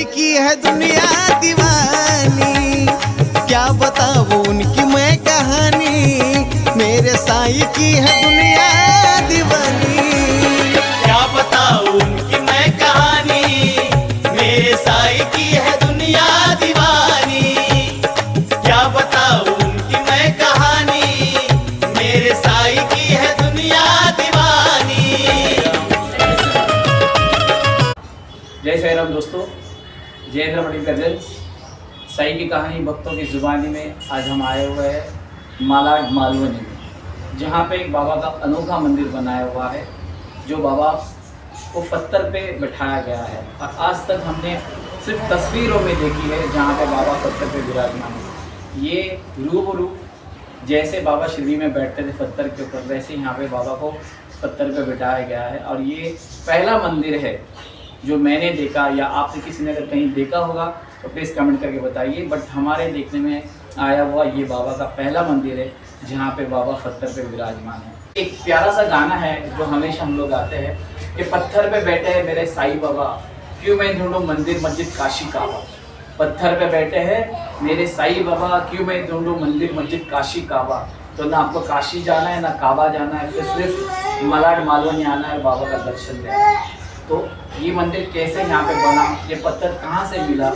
की है दुनिया दीवानी, क्या बताऊं उनकी मैं कहानी। मेरे साईं की है दुनिया दीवानी, क्या बताऊं उनकी मैं कहानी। मेरे साईं की है दुनिया दीवानी, क्या बताऊं उनकी मैं कहानी। मेरे साईं की है दुनिया दीवानी। जय साई राम दोस्तों, जयेंद्र पटेल कजल्स साईं की कहानी भक्तों की जुबानी में आज हम आए हुए हैं मालाड मालवनी में, जहाँ पे एक बाबा का अनोखा मंदिर बनाया हुआ है, जो बाबा को पत्थर पे बिठाया गया है। और आज तक हमने सिर्फ तस्वीरों में देखी है जहाँ पे बाबा पत्थर पे विराजमान है। ये रूबरू जैसे बाबा शिरडी में बैठते थे पत्थर के ऊपर, वैसे यहाँ पे बाबा को पत्थर पे बिठाया गया है। और ये पहला मंदिर है जो मैंने देखा, या आपने किसी ने अगर कहीं देखा होगा तो प्लीज़ कमेंट करके बताइए। बट हमारे देखने में आया हुआ ये बाबा का पहला मंदिर है जहाँ पे बाबा पत्थर पे विराजमान है। एक प्यारा सा गाना है जो हमेशा हम लोग गाते हैं कि पत्थर पे बैठे हैं मेरे साईं बाबा, क्यों मैं ढूंढूं मंदिर मस्जिद काशी काबा। पत्थर पे बैठे हैं मेरे साईं बाबा, क्यों मैं ढूंढूं मंदिर मस्जिद काशी काबा। तो ना आपको काशी जाना है ना काबा जाना है, फिर सिर्फ मालाड मालवनी आना है बाबा का दर्शन लेना है। तो ये मंदिर कैसे यहाँ पे बना, ये पत्थर कहाँ से मिला,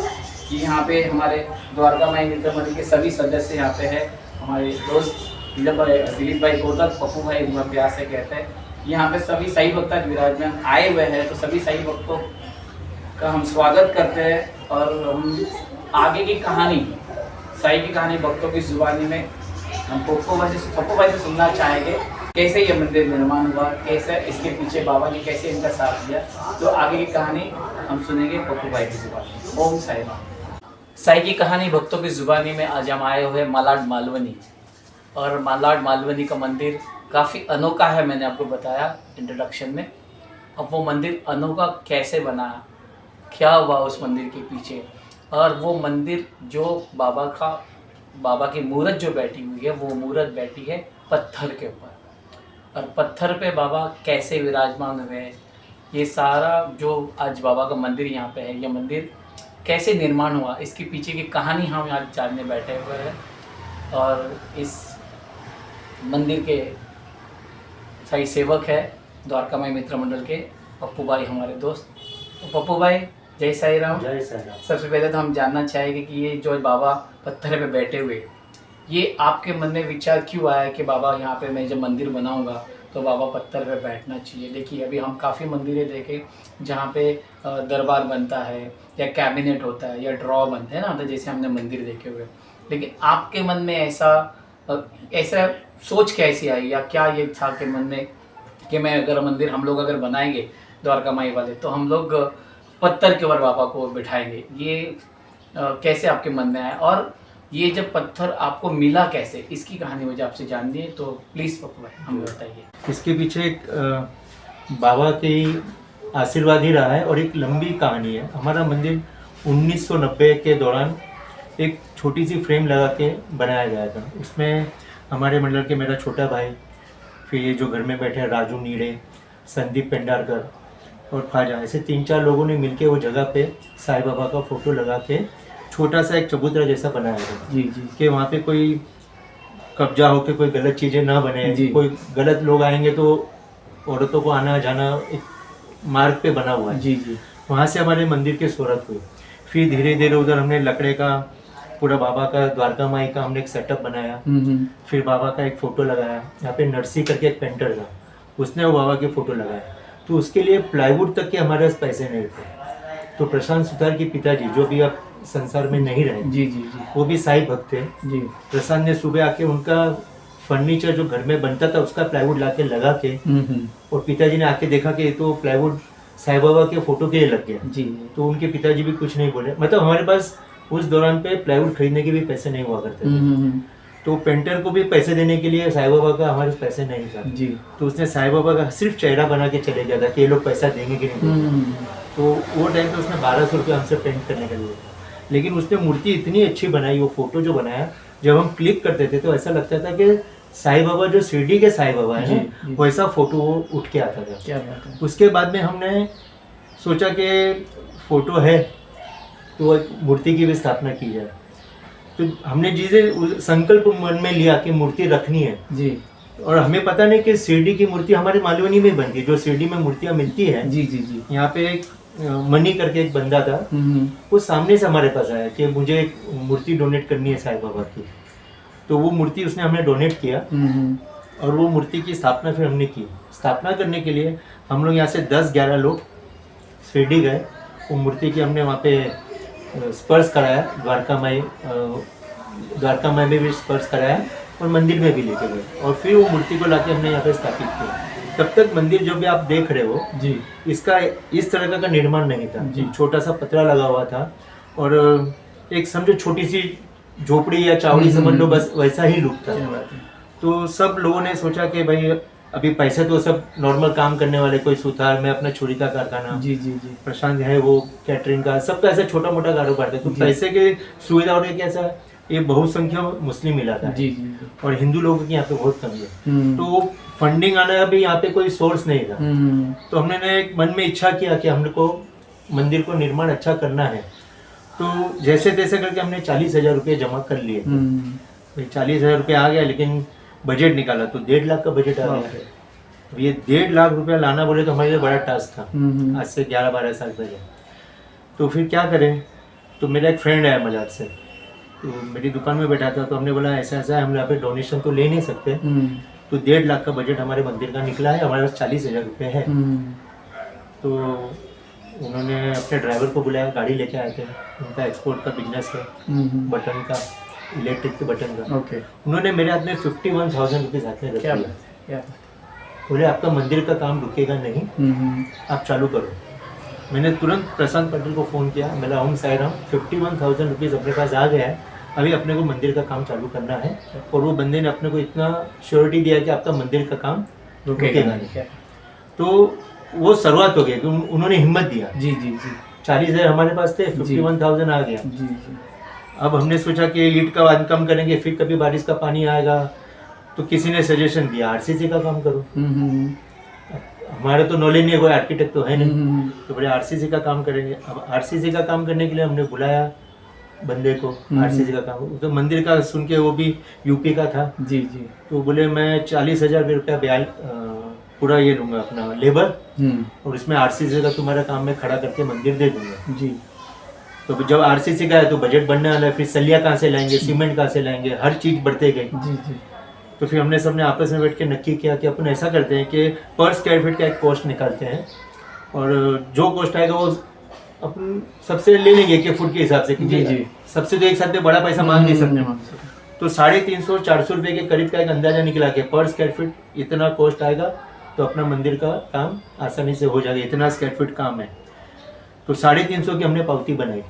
कि यहाँ पे हमारे द्वारका माई मित्र मंदिर के सभी सदस्य यहाँ पे है। हमारे दोस्त दिलीप भाई कोटक, पप्पू भाई प्यास से कहते हैं, यहाँ पे सभी साईं भक्त आज विराजमान आए हुए हैं। तो सभी साईं भक्तों का हम स्वागत करते हैं और हम आगे की कहानी, साईं की कहानी भक्तों की जुबानी में हम पप्पू भाई से सुनना चाहेंगे। कैसे ये मंदिर निर्माण हुआ, कैसे इसके पीछे बाबा ने कैसे इनका साथ दिया, तो आगे की कहानी हम सुनेंगे पप्पू भाई की जुबानी। ओम साई राम। साईं की कहानी भक्तों की जुबानी में आज हम आए हुए मालाड मालवनी, और मालाड मालवनी का मंदिर काफ़ी अनोखा है। मैंने आपको बताया इंट्रोडक्शन में। अब वो मंदिर अनोखा कैसे बना, क्या हुआ उस मंदिर के पीछे, और वो मंदिर जो बाबा की मूरत जो बैठी हुई है, वो मूरत बैठी है पत्थर के ऊपर, और पत्थर पे बाबा कैसे विराजमान हुए, ये सारा जो आज बाबा का मंदिर यहाँ पे है, ये मंदिर कैसे निर्माण हुआ, इसके पीछे की कहानी हम आज जानने बैठे हुए हैं। और इस मंदिर के सही सेवक है द्वारका माई मित्र मंडल के पप्पू भाई, हमारे दोस्त। तो पप्पू भाई, जय साई राम। जय साई राम। सबसे पहले तो हम जानना चाहेंगे कि ये जो बाबा पत्थर पे बैठे हुए, ये आपके मन में विचार क्यों आया कि बाबा यहाँ पे मैं जब मंदिर बनाऊंगा तो बाबा पत्थर पे बैठना चाहिए। देखिए अभी हम काफ़ी मंदिरें देखे जहाँ पे दरबार बनता है, या कैबिनेट होता है, या ड्रॉ बनते हैं ना, तो जैसे हमने मंदिर देखे हुए। लेकिन आपके मन में ऐसा सोच कैसी आई, या क्या ये था कि मन में कि मैं अगर मंदिर हम लोग अगर बनाएंगे द्वारका माई वाले, तो हम लोग पत्थर के ऊपर बाबा को बिठाएंगे। ये कैसे आपके मन में आया, और ये जब पत्थर आपको मिला कैसे, इसकी कहानी मुझे आपसे जाननी है। तो प्लीज़ पप्पू भाई हमें बताइए। इसके पीछे एक बाबा के आशीर्वाद ही रहा है और एक लंबी कहानी है। हमारा मंदिर 1990 के दौरान एक छोटी सी फ्रेम लगा के बनाया गया था। उसमें हमारे मंडल के मेरा छोटा भाई, फिर ये जो घर में बैठे हैं राजू नीड़े, संदीप पेंडारकर और ख्वाजा, ऐसे 3-4 लोगों ने मिलके वो जगह पे साईं बाबा का फ़ोटो लगा के छोटा सा एक चबूतरा जैसा बनाया था। जी कि वहाँ पे कोई कब्जा हो के कोई गलत चीज़ें ना बने, कोई गलत लोग आएंगे तो औरतों को आना जाना एक मार्ग पे बना हुआ है। जी। वहाँ से हमारे मंदिर की शुरुआत हुई। फिर धीरे धीरे उधर हमने लकड़े का पूरा बाबा का, द्वारका माई का हमने एक सेटअप बनाया। फिर बाबा का एक फ़ोटो लगाया। यहाँ पे नरसी करके एक पेंटर था, उसने वो बाबा के फ़ोटो लगाया। तो उसके लिए प्लाईवुड तक के हमारे पास पैसे नहीं थे। तो प्रशांत सुतार के पिताजी, जो भी अब संसार में नहीं रहे, जी, वो भी साईं भक्त थे जी। प्रशांत ने सुबह आके उनका फर्नीचर जो घर में बनता था उसका प्लाईवुड लाके लगा के, और पिताजी ने आके देखा कि ये तो प्लाईवुड साईं बाबा के फोटो के लिए लग गया जी। तो उनके पिताजी भी कुछ नहीं बोले। मतलब हमारे पास उस दौरान पे प्लाईवुड खरीदने के भी पैसे नहीं हुआ करते थे। तो पेंटर को भी पैसे देने के लिए साईं बाबा का हमारे पैसे नहीं था जी। तो उसने साईं बाबा का सिर्फ चेहरा बना के चले गया था कि ये लोग पैसा देंगे कि नहीं। तो वो टाइम पे उसने 1200 रुपये हमसे पेंट करने का लिया। लेकिन उसने मूर्ति इतनी अच्छी बनाई, वो फोटो जो बनाया, जब हम क्लिक करते थे तो ऐसा लगता था कि साईं बाबा जो शिरडी के साईं बाबा है ना, वैसा फोटो उठ के आता था। क्या बात है। उसके बाद में हमने सोचा कि फोटो है तो एक मूर्ति की भी स्थापना की जाए। तो हमने चीज़ें संकल्प मन में लिया कि मूर्ति रखनी है। जी और हमें पता नहीं कि शिरडी की मूर्ति हमारे मालवनी में बनती है। जो शिरडी में मूर्तियाँ मिलती है, जी जी जी। यहाँ पे एक मनी करके एक बंदा था, वो सामने से हमारे पास आया कि मुझे एक मूर्ति डोनेट करनी है साईं बाबा की। तो वो मूर्ति उसने हमें डोनेट किया और वो मूर्ति की स्थापना फिर हमने की। स्थापना करने के लिए हम लोग यहाँ से 10-11 लोग शिरडी गए। वो मूर्ति की हमने वहाँ पे स्पर्श कराया, द्वारका माई में भी स्पर्श कराया और मंदिर में भी लेके गए और फिर वो मूर्ति को लाके हमने यहाँ पे स्थापित किया। तब तक मंदिर जो भी आप देख रहे हो जी, इसका इस तरह का निर्माण नहीं था जी। छोटा सा पतरा लगा हुआ था और एक समझो छोटी सी झोपड़ी या चावड़ी समझ लो, बस वैसा ही लुक था। तो सब लोगों ने सोचा कि भाई अभी पैसे तो सब नॉर्मल काम करने वाले, कोई सुथार में अपना छुरी का कारखाना, जी जी जी, प्रशांत है वो कैटरिंग का, सबका ऐसा छोटा मोटा कारोबार था। तो पैसे की सुविधा होने कैसा ये बहुसंख्यक मुस्लिम इलाका है जी जी, और हिंदू लोगों की यहाँ पे बहुत कमी है। तो फंडिंग आना अभी यहाँ पे कोई सोर्स नहीं था। तो हमने एक मन में इच्छा किया कि हमको मंदिर को निर्माण अच्छा करना है। तो जैसे तैसे करके हमने 40,000 रुपये जमा कर लिए। 40,000 रुपये आ गया, लेकिन बजट निकाला तो 1.5 लाख का बजट आ गया। अब ये 1.5 लाख रुपया लाना बोले तो हमारे लिए बड़ा टास्क था, आज से 11-12 साल पहले। तो फिर क्या करें, तो मेरा एक फ्रेंड है मलाड से, तो मेरी दुकान में बैठा था। तो हमने बोला ऐसा ऐसा है, हम यहाँ पे डोनेशन तो ले नहीं सकते। तो 1.5 लाख का बजट हमारे मंदिर का निकला है, हमारे पास 40,000 रुपये है। तो उन्होंने अपने ड्राइवर को बुलाया, गाड़ी लेके आए थे। उनका एक्सपोर्ट का बिजनेस है, बटन का, इलेक्ट्रिक के बटन का। ओके, उन्होंने मेरे हाथ में 51,000 रुपीज़ हाथ में रख क्या दिया। बोले आपका मंदिर का काम रुकेगा नहीं, आप चालू करो। मैंने तुरंत प्रशांत पटेल को फ़ोन किया, मेरा ओम साई राम, 51,000 रुपीज़ अपने पास आ गया है, अभी अपने को मंदिर का काम चालू करना है। और वो बंदे ने अपने को इतना श्योरिटी दिया कि आपका मंदिर का काम रुकेगा नहीं। तो वो शुरुआत हो गई कि उन्होंने हिम्मत दिया। जी जी जी, 40,000 हमारे पास थे, 51,000 आ गया। जी जी, अब हमने सोचा कि ईंट का कम करेंगे, फिर कभी बारिश का पानी आएगा। तो किसी ने सजेशन दिया आरसीसी का काम करो। हमारा तो नॉलेज नहीं है, कोई आर्किटेक्ट तो है नहीं। तो बोले आरसीसी का काम करेंगे। अब आरसीसी का काम करने के लिए हमने बुलाया बंदे को। आरसीसी का काम तो मंदिर का सुन के, वो भी यूपी का था। जी जी, तो बोले मैं 40,000 रुपया पूरा ये लूँगा अपना लेबर, और इसमें आरसीसी का तुम्हारा काम मैं खड़ा करके मंदिर दे दूँगा जी। तो जब आरसीसी का है तो बजट बढ़ने वाला है, फिर सलिया कहाँ से लाएंगे, सीमेंट कहाँ से लाएंगे, हर चीज़ बढ़ते गई। जी जी, तो फिर हमने सबने आपस में बैठ के नक्की किया कि अपन ऐसा करते हैं कि पर स्क्वायर फीट का एक कॉस्ट निकालते हैं और जो कॉस्ट आएगा वो अपन सबसे ले लेंगे कि फुट के हिसाब से, क्योंकि जी। सबसे तो एक साथ में बड़ा पैसा मांग नहीं सकते। तो 350-400 रुपये के करीब का एक अंदाजा निकला कि पर स्क्वायर फीट इतना कॉस्ट आएगा तो अपना मंदिर का काम आसानी से हो जाएगा, इतना स्क्वायर फीट काम है। तो 350 की हमने पावती बनाई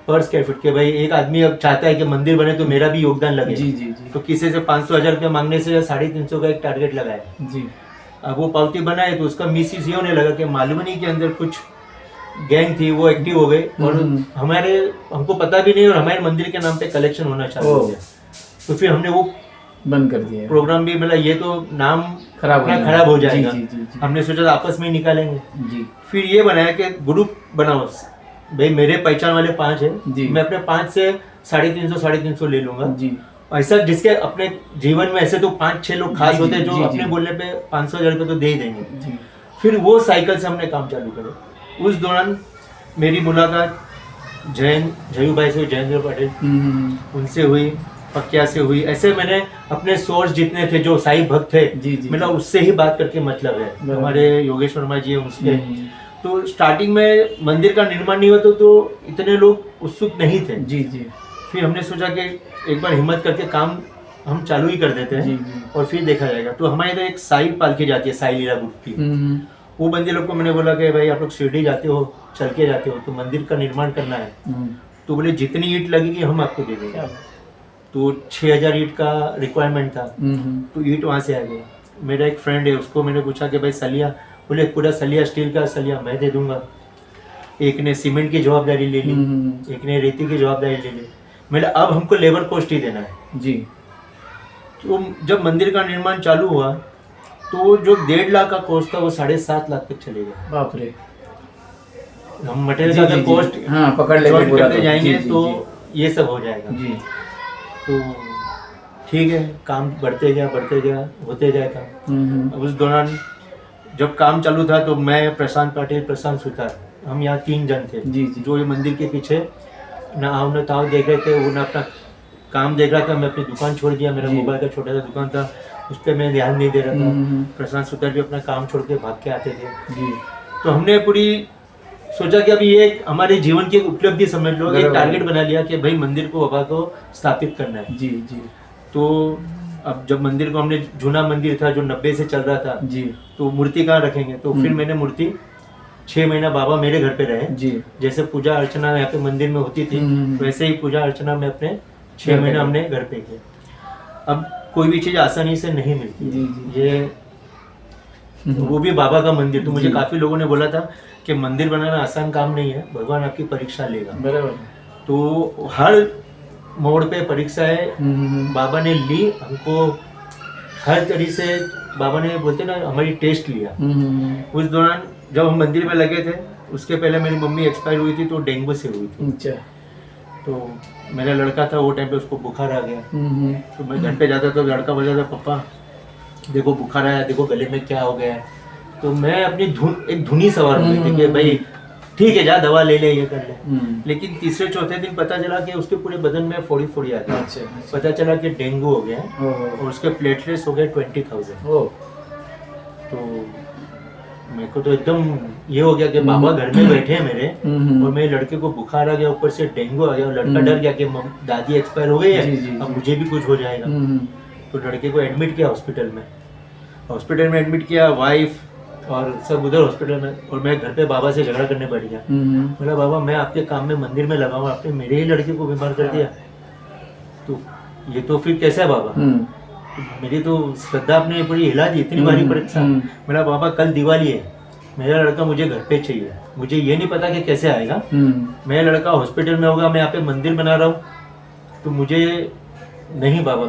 पर स्क्वायर फीट के। भाई एक आदमी अब चाहता है कि मंदिर बने तो मेरा भी योगदान लगे। जी जी जी, तो किसी से 500-1000 रुपये मांगने से 350 का एक टारगेट लगाया। जी। अब वो पावती बनाए तो उसका मिसयूज ये होने लगा कि मालवनी के अंदर कुछ गैंग थी, वो एक्टिव हो गई और हमको पता भी नहीं, और हमारे मंदिर के नाम पे कलेक्शन होना चालू हो गया। तो फिर हमने वो बंद कर दिया प्रोग्राम भी, मतलब ये तो नाम खराब हो जाएगा। जी, जी, जी। हमने सोचा आपस में ही निकालेंगे। जी फिर ये बनाया कि ग्रुप बनाओ, भाई मेरे पहचान वाले 5 जी। हैं, मैं अपने 5 से 350 ले लूंगा जी, ऐसा जिसके अपने जीवन में ऐसे तो 5-6 लोग खास जी, होते हैं जो जी, अपने जी। बोलने पे 500,000 रुपये तो दे ही देंगे। जी, फिर वो साइकिल से हमने काम चालू करा। उस दौरान मेरी मुलाकात जयू भाई से, जयेंद्र पटेल, उनसे हुई, पक्या से हुई। ऐसे मैंने अपने सोर्स जितने थे जो साई भक्त थे, जी, जी, मतलब उससे ही बात करके मतलब है। बराबर। हमारे योगेश वर्मा जी हैं उसके। तो स्टार्टिंग में मंदिर का निर्माण नहीं हुआ तो इतने लोग उत्सुक नहीं थे। जी जी, फिर हमने सोचा कि एक बार हिम्मत करके काम हम चालू ही कर देते हैं जी, जी। और फिर देखा जाएगा। तो हमारे इधर एक साई पालकी जाती है, साई लीला ग्रुप की। वो बंदे लोग को मैंने बोला कि भाई आप लोग शिरडी जाते हो, चल के जाते हो, तो मंदिर का निर्माण करना है। तो बोले जितनी ईंट लगेगी हम आपको दे देंगे। तो 6,000 ईंट का रिक्वायरमेंट था। तो ईंट वहाँ से आ गई। मेरा एक फ्रेंड है, उसको मैंने पूछा कि भाई सलिया, बोले पूरा सलिया स्टील का सलिया मैं दे दूंगा। एक ने सीमेंट की जवाबदारी ले ली, एक ने रेती की जवाबदारी ले ली। मैंने अब हमको लेबर कॉस्ट ही देना है जी। तो जब मंदिर का निर्माण चालू हुआ तो जो 1.5 लाख का कॉस्ट था वो 7.5 लाख तक चले गया। बाप रे। हम मटेरियल जी, का जी, अगर जी। कॉस्ट हाँ, पकड़ लेते join पूरा करते तो। जाएंगे जी, जी, तो ये सब हो जाएगा। जी तो ठीक है, काम बढ़ते गया होते गया काम। अब उस दौरान जब काम चालू था तो मैं, प्रशांत पाटिल, प्रशांत सुतार, हम यहाँ 3 जन थे जी, जी। जो ये मंदिर के पीछे ना आव न ताव देख रहे थे। वो ना अपना काम देख रहा था, मैं अपनी दुकान छोड़ दिया, मेरा जी। मोबाइल का छोटा सा दुकान था, उस पर मैं ध्यान नहीं दे रहा हम्म। था। प्रशांत सुतार भी अपना काम छोड़ के भाग के आते थे। जी तो हमने पूरी सोचा कि अभी ये एक हमारे जीवन की एक उपलब्धि समझ लो, एक बराबर। टारगेट बना लिया कि भाई मंदिर को, बाबा को स्थापित करना है। जी जी तो अब जब मंदिर को हमने, जूना मंदिर था जो 90 से चल रहा था, जी तो मूर्ति कहाँ रखेंगे, तो फिर मैंने मूर्ति 6 महीना बाबा मेरे घर पे रहे। जी जैसे पूजा अर्चना यहाँ पे मंदिर में होती थी, वैसे ही पूजा अर्चना में अपने 6 महीना हमने घर पे किए। अब कोई भी चीज़ आसानी से नहीं मिलती। जी, जी। ये वो भी बाबा का मंदिर। तो मुझे जी। काफ़ी लोगों ने बोला था कि मंदिर बनाना आसान काम नहीं है, भगवान आपकी परीक्षा लेगा। बराबर। तो हर मोड़ पे परीक्षाएं बाबा ने ली हमको, हर तरीके से बाबा ने, बोलते ना, हमारी टेस्ट लिया। उस दौरान जब हम मंदिर में लगे थे, उसके पहले मेरी मम्मी एक्सपायर हुई थी, तो डेंगू से हुई थी। अच्छा। तो मेरा लड़का था, वो टाइम पे उसको बुखार आ गया। तो मैं घर पे जाता तो लड़का बोलता था, पापा देखो बुखार आया, देखो गले में क्या हो गया है। तो मैं अपनी एक धुनी सवार हुई थी कि भाई ठीक है, जा दवा ले ले, ये कर ले। लेकिन तीसरे चौथे दिन पता चला कि उसके पूरे बदन में फोड़ी आ गई। अच्छा। पता चला कि डेंगू हो गया है और उसके प्लेटलेट्स हो गए 20,000। ओ तो मेरे को तो एकदम ये हो गया कि बाबा घर में बैठे हैं मेरे, और मेरे लड़के को बुखार आ गया, ऊपर से डेंगू आ गया, और लड़का डर गया कि दादी एक्सपायर हो गई जी, है, जी, अब जी। मुझे भी कुछ हो जाएगा। तो लड़के को एडमिट किया हॉस्पिटल में एडमिट किया, वाइफ और सब उधर हॉस्पिटल में, और मैं घर पे बाबा से झगड़ा करने बैठ गया। बोला, बाबा मैं आपके काम में मंदिर में लगा हूँ, आपने मेरे ही लड़के को बीमार कर दिया, तो ये तो फिर कैसा है बाबा? मेरी तो श्रद्धा आपने पूरी हिला दी, इतनी भारी परीक्षा। मेरा बाबा कल दिवाली है, मेरा लड़का मुझे घर पे चाहिए, मुझे ये नहीं पता कि कैसे आएगा। मेरा लड़का हॉस्पिटल में होगा, मैं यहाँ पे मंदिर बना रहा हूँ, तो मुझे नहीं बाबा,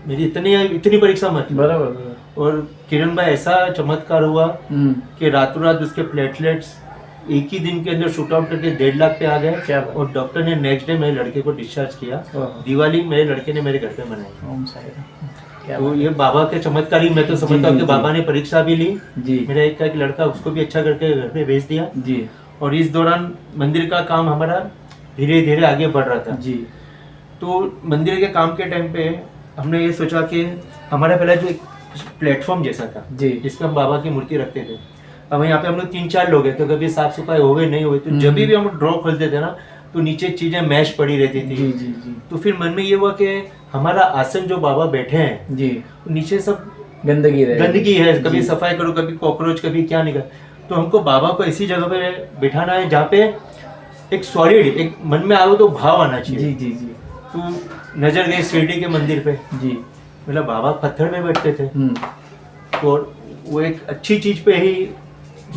मेरी इतनी परीक्षा मत लो। बराबर। और किरण भाई ऐसा चमत्कार हुआ कि रातों रात उसके प्लेटलेट्स एक ही दिन के अंदर शूट आउट करके 1.5 लाख पे आ क्या गए, बात। और डॉक्टर ने नेक्स्ट डे मेरे लड़के को डिस्चार्ज किया। दिवाली मेरे लड़के ने मेरे घर पे मनाई। ओम साई राम। क्या तो ये बाबा के चमत्कार ही मैं तो समझता हूँ जी, कि जी। बाबा ने परीक्षा भी ली, जी मेरा एक लड़का, उसको भी अच्छा करके घर पे भेज दिया। जी और इस दौरान मंदिर का काम हमारा धीरे धीरे आगे बढ़ रहा था। जी तो मंदिर के काम के टाइम पे हमने ये सोचा कि हमारा पहला जो एक प्लेटफॉर्म जैसा था, जी जिस पे हम बाबा की मूर्ति रखते थे, अब यहाँ पे हम लोग 3-4 लोग हैं, तो कभी साफ सफाई हो गई नहीं हुई, तो जब भी हम ड्रॉ खोलते थे ना, तो नीचे चीजें मैश पड़ी रहती जी थी। जी जी तो फिर मन में ये हुआ कि हमारा आसन जो बाबा बैठे हैं, जी नीचे सब गंदगी रहे। गंदगी है, कभी जी। सफाई करो, कभी कॉकरोच, कभी क्या निकल, तो हमको बाबा को ऐसी जगह पे बिठाना है जहाँ पे एक सॉलिड, एक मन में आओ तो भाव आना जी चाहिए। जी जी तो नजर गई शिरडी के मंदिर पे, जी मतलब बाबा पत्थर में बैठते थे, तो वो एक अच्छी चीज पे ही,